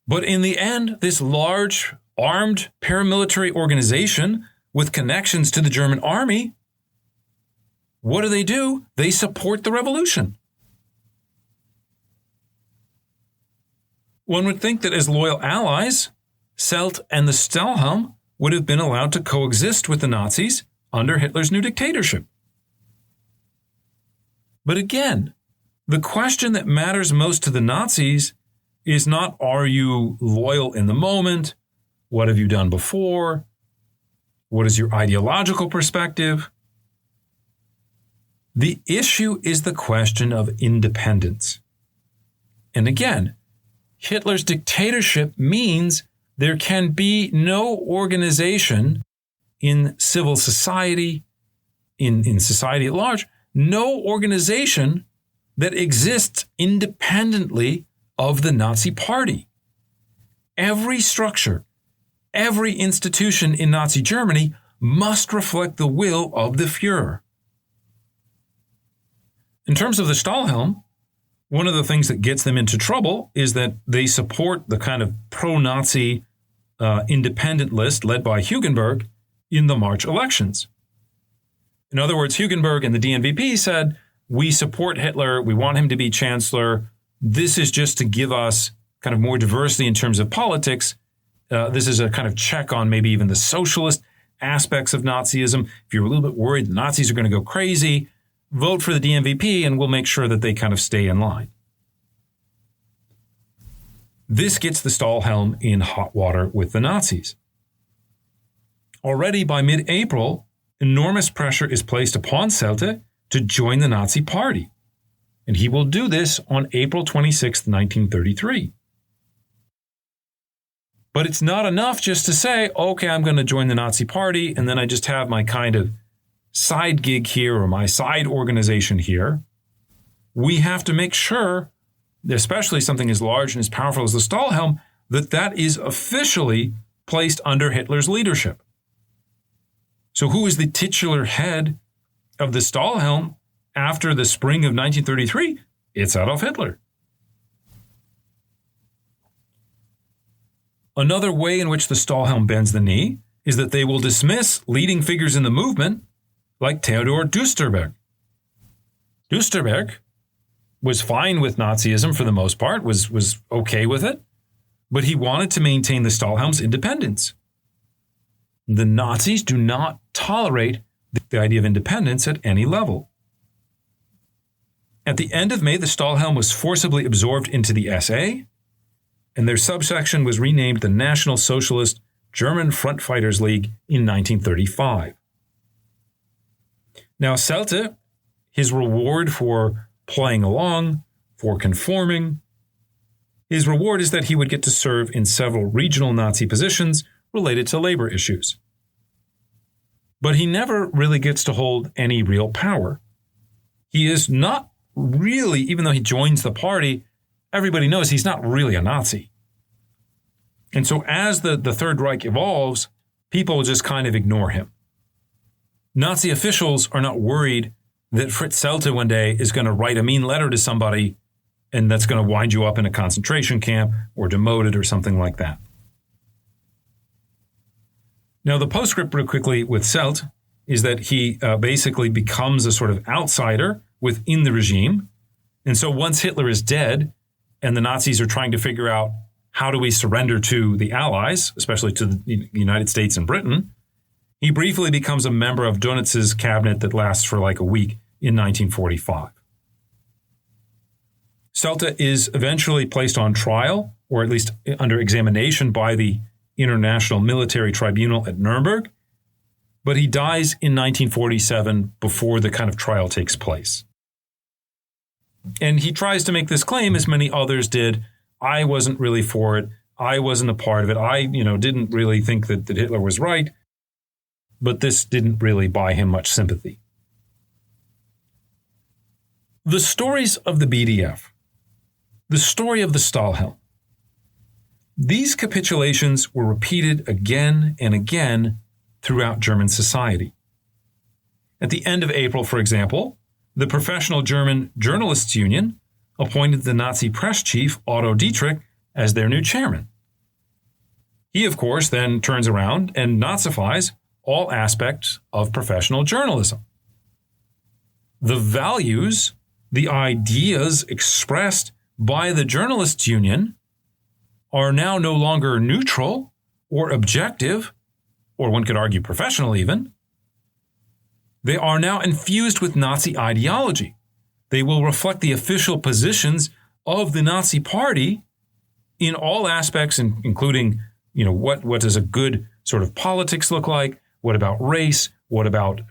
D: But in the end, this large armed paramilitary organization with connections to the German army, what do? They support the revolution. One would think that as loyal allies, Selt and the Stahlhelm would have been allowed to coexist with the Nazis under Hitler's new dictatorship. But again, the question that matters most to the Nazis is not, are you loyal in the moment? What have you done before? What is your ideological perspective? The issue is the question of independence. And again, Hitler's dictatorship means there can be no organization in civil society, in society at large, no organization that exists independently of the Nazi Party. Every structure, every institution in Nazi Germany must reflect the will of the Führer. In terms of the Stahlhelm, one of the things that gets them into trouble is that they support the kind of pro-Nazi independent list led by Hugenberg in the March elections. In other words, Hugenberg and the DNVP said, we support Hitler, we want him to be chancellor. This is just to give us kind of more diversity in terms of politics. This is a kind of check on maybe even the socialist aspects of Nazism. If you're a little bit worried the Nazis are going to go crazy, vote for the DNVP and we'll make sure that they kind of stay in line. This gets the Stahlhelm in hot water with the Nazis. Already by mid-April, enormous pressure is placed upon Seldte to join the Nazi Party, and he will do this on April 26, 1933. But it's not enough just to say, okay, I'm going to join the Nazi Party, and then I just have my kind of side gig here or my side organization here. We have to make sure, especially something as large and as powerful as the Stahlhelm, that is officially placed under Hitler's leadership. So who is the titular head of the Stahlhelm after the spring of 1933? It's Adolf Hitler. Another way in which the Stahlhelm bends the knee is that they will dismiss leading figures in the movement like Theodor Duesterberg. Duesterberg was fine with Nazism for the most part, was okay with it, but he wanted to maintain the Stahlhelm's independence. The Nazis do not tolerate the idea of independence at any level. At the end of May, the Stahlhelm was forcibly absorbed into the SA, and their subsection was renamed the National Socialist German Front Fighters League in 1935. Now, Seldte, his reward for playing along, for conforming, his reward is that he would get to serve in several regional Nazi positions related to labor issues. But he never really gets to hold any real power. He is not really, even though he joins the party, everybody knows he's not really a Nazi. And so as the Third Reich evolves, people just kind of ignore him. Nazi officials are not worried that Fritz Seldte one day is going to write a mean letter to somebody and that's going to wind you up in a concentration camp or demoted or something like that. Now, the postscript real quickly with Seldte is that he basically becomes a sort of outsider within the regime. And so once Hitler is dead and the Nazis are trying to figure out how do we surrender to the Allies, especially to the United States and Britain, he briefly becomes a member of Dönitz's cabinet that lasts for like a week in 1945. Seldte is eventually placed on trial, or at least under examination by the International Military Tribunal at Nuremberg, but he dies in 1947 before the kind of trial takes place. And he tries to make this claim, as many others did, I wasn't really for it, I wasn't a part of it, I didn't really think that Hitler was right, but this didn't really buy him much sympathy. The stories of the BDF, the story of the Stahlhelm, these capitulations were repeated again and again throughout German society. At the end of April, for example, the Professional German Journalists Union appointed the Nazi press chief Otto Dietrich as their new chairman. He, of course, then turns around and nazifies all aspects of professional journalism. The values, the ideas expressed by the Journalists Union are now no longer neutral or objective, or one could argue professional even. They are now infused with Nazi ideology. They will reflect the official positions of the Nazi Party in all aspects, including, what does a good sort of politics look like? What about race? What about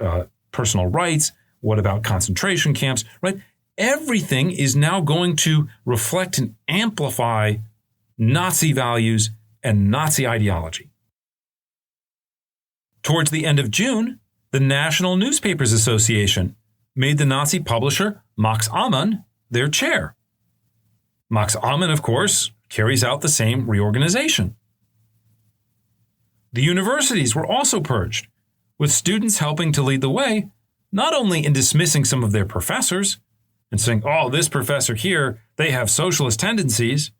D: personal rights? What about concentration camps, right? Everything is now going to reflect and amplify Nazi values and Nazi ideology. Towards the end of June, the National Newspapers Association made the Nazi publisher Max Amann their chair. Max Amann, of course, carries out the same reorganization. The universities were also purged, with students helping to lead the way, not only in dismissing some of their professors and saying, oh, this professor here, they have socialist tendencies,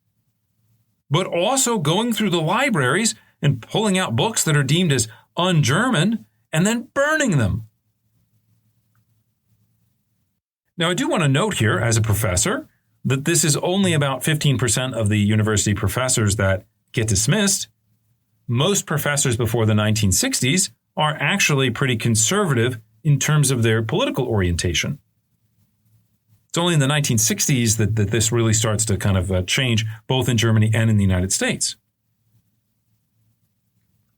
D: but also going through the libraries and pulling out books that are deemed as un-German and then burning them. Now, I do want to note here, as a professor, that this is only about 15% of the university professors that get dismissed. Most professors before the 1960s are actually pretty conservative in terms of their political orientation. It's only in the 1960s that this really starts to kind of change, both in Germany and in the United States.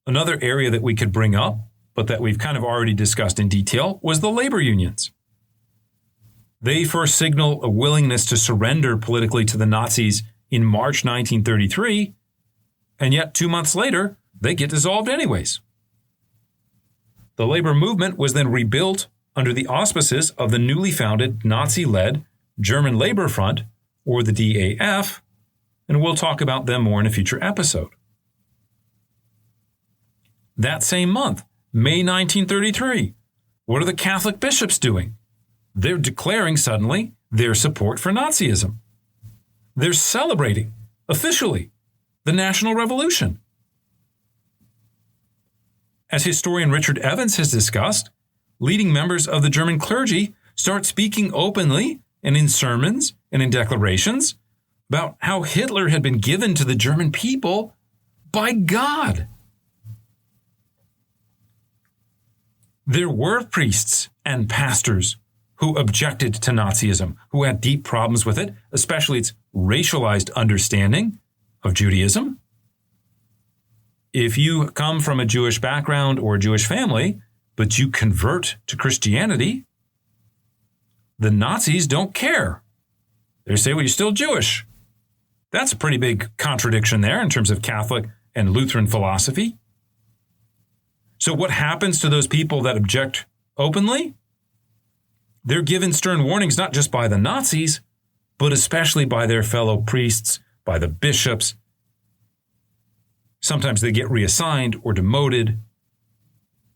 D: Another area that we could bring up, but that we've kind of already discussed in detail, was the labor unions. They first signal a willingness to surrender politically to the Nazis in March 1933, and yet 2 months later, they get dissolved anyways. The labor movement was then rebuilt under the auspices of the newly founded Nazi-led German Labor Front, or the DAF, and we'll talk about them more in a future episode. That same month, May 1933, what are the Catholic bishops doing? They're declaring suddenly their support for Nazism. They're celebrating, officially, the National Revolution. As historian Richard Evans has discussed, leading members of the German clergy start speaking openly and in sermons and in declarations about how Hitler had been given to the German people by God. There were priests and pastors who objected to Nazism, who had deep problems with it, especially its racialized understanding of Judaism. If you come from a Jewish background or a Jewish family, but you convert to Christianity, the Nazis don't care. They say, well, you're still Jewish. That's a pretty big contradiction there in terms of Catholic and Lutheran philosophy. So what happens to those people that object openly? They're given stern warnings not just by the Nazis, but especially by their fellow priests, by the bishops. Sometimes they get reassigned or demoted.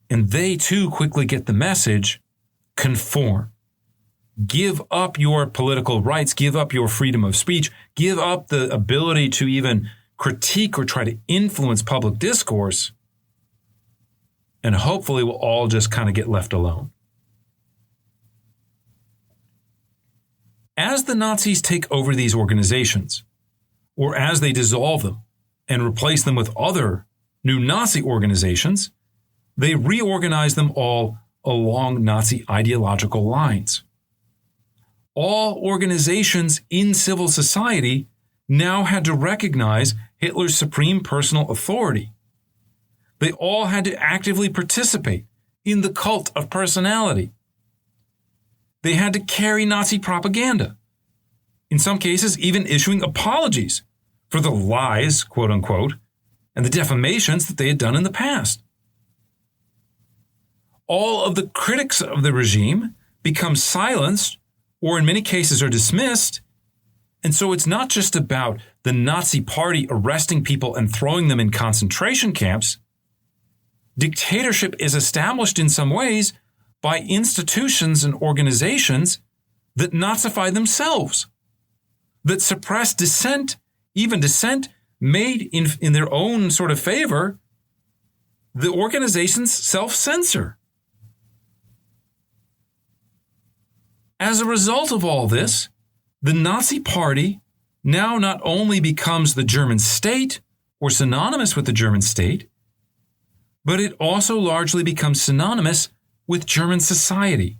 D: And they too quickly get the message, conform. Give up your political rights, give up your freedom of speech, give up the ability to even critique or try to influence public discourse, and hopefully we'll all just kind of get left alone. As the Nazis take over these organizations, or as they dissolve them and replace them with other new Nazi organizations, they reorganize them all along Nazi ideological lines. All organizations in civil society now had to recognize Hitler's supreme personal authority. They all had to actively participate in the cult of personality. They had to carry Nazi propaganda, in some cases even issuing apologies for the lies, quote unquote, and the defamations that they had done in the past. All of the critics of the regime become silenced or in many cases are dismissed. And so it's not just about the Nazi party arresting people and throwing them in concentration camps. Dictatorship is established in some ways by institutions and organizations that Nazify themselves, that suppress dissent, even dissent made in their own sort of favor. The organizations self-censor. As a result of all this, the Nazi Party now not only becomes the German state or synonymous with the German state, but it also largely becomes synonymous with German society.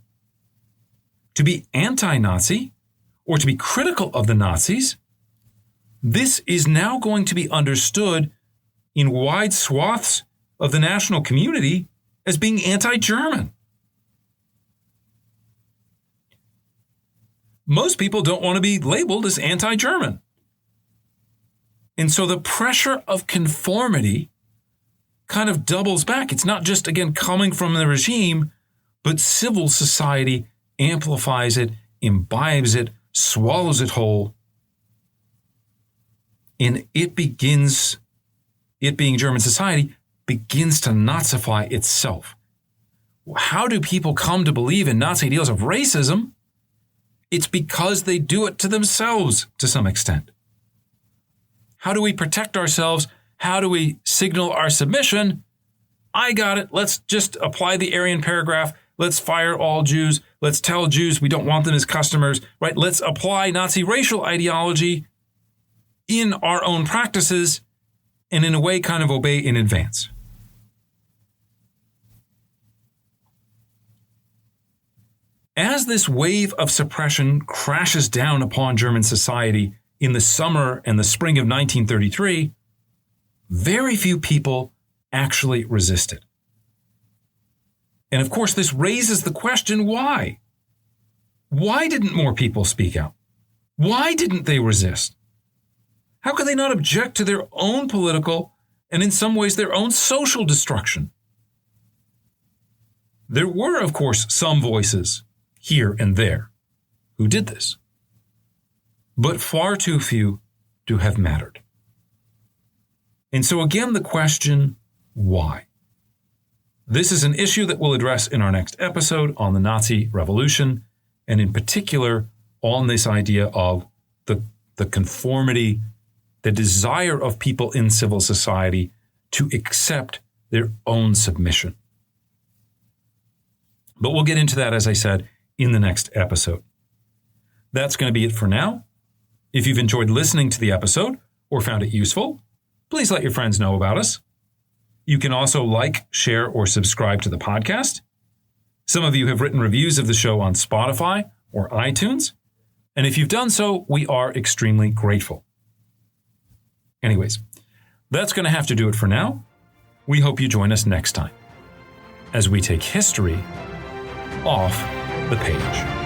D: To be anti-Nazi or to be critical of the Nazis, this is now going to be understood in wide swaths of the national community as being anti-German. most people don't want to be labeled as anti-German. And so the pressure of conformity kind of doubles back. It's not just, again, coming from the regime, but civil society amplifies it, imbibes it, swallows it whole. And it being German society, begins to nazify itself. How do people come to believe in Nazi ideals of racism? It's because they do it to themselves to some extent. How do we protect ourselves? How do we signal our submission? I got it. Let's just apply the Aryan paragraph. Let's fire all Jews. Let's tell Jews we don't want them as customers, right? Let's apply Nazi racial ideology in our own practices and in a way kind of obey in advance. As this wave of suppression crashes down upon German society in the summer and the spring of 1933, very few people actually resisted. And of course, this raises the question, why? Why didn't more people speak out? Why didn't they resist? How could they not object to their own political and in some ways their own social destruction? There were, of course, some voices here and there who did this, but far too few to have mattered. And so again, the question, why? This is an issue that we'll address in our next episode on the Nazi Revolution, and in particular on this idea of the conformity, the desire of people in civil society to accept their own submission. But we'll get into that, as I said, in the next episode. That's going to be it for now. If you've enjoyed listening to the episode or found it useful, please let your friends know about us. You can also like, share, or subscribe to the podcast. Some of you have written reviews of the show on Spotify or iTunes, and if you've done so, we are extremely grateful. Anyways, that's going to have to do it for now. We hope you join us next time as we take history off the page.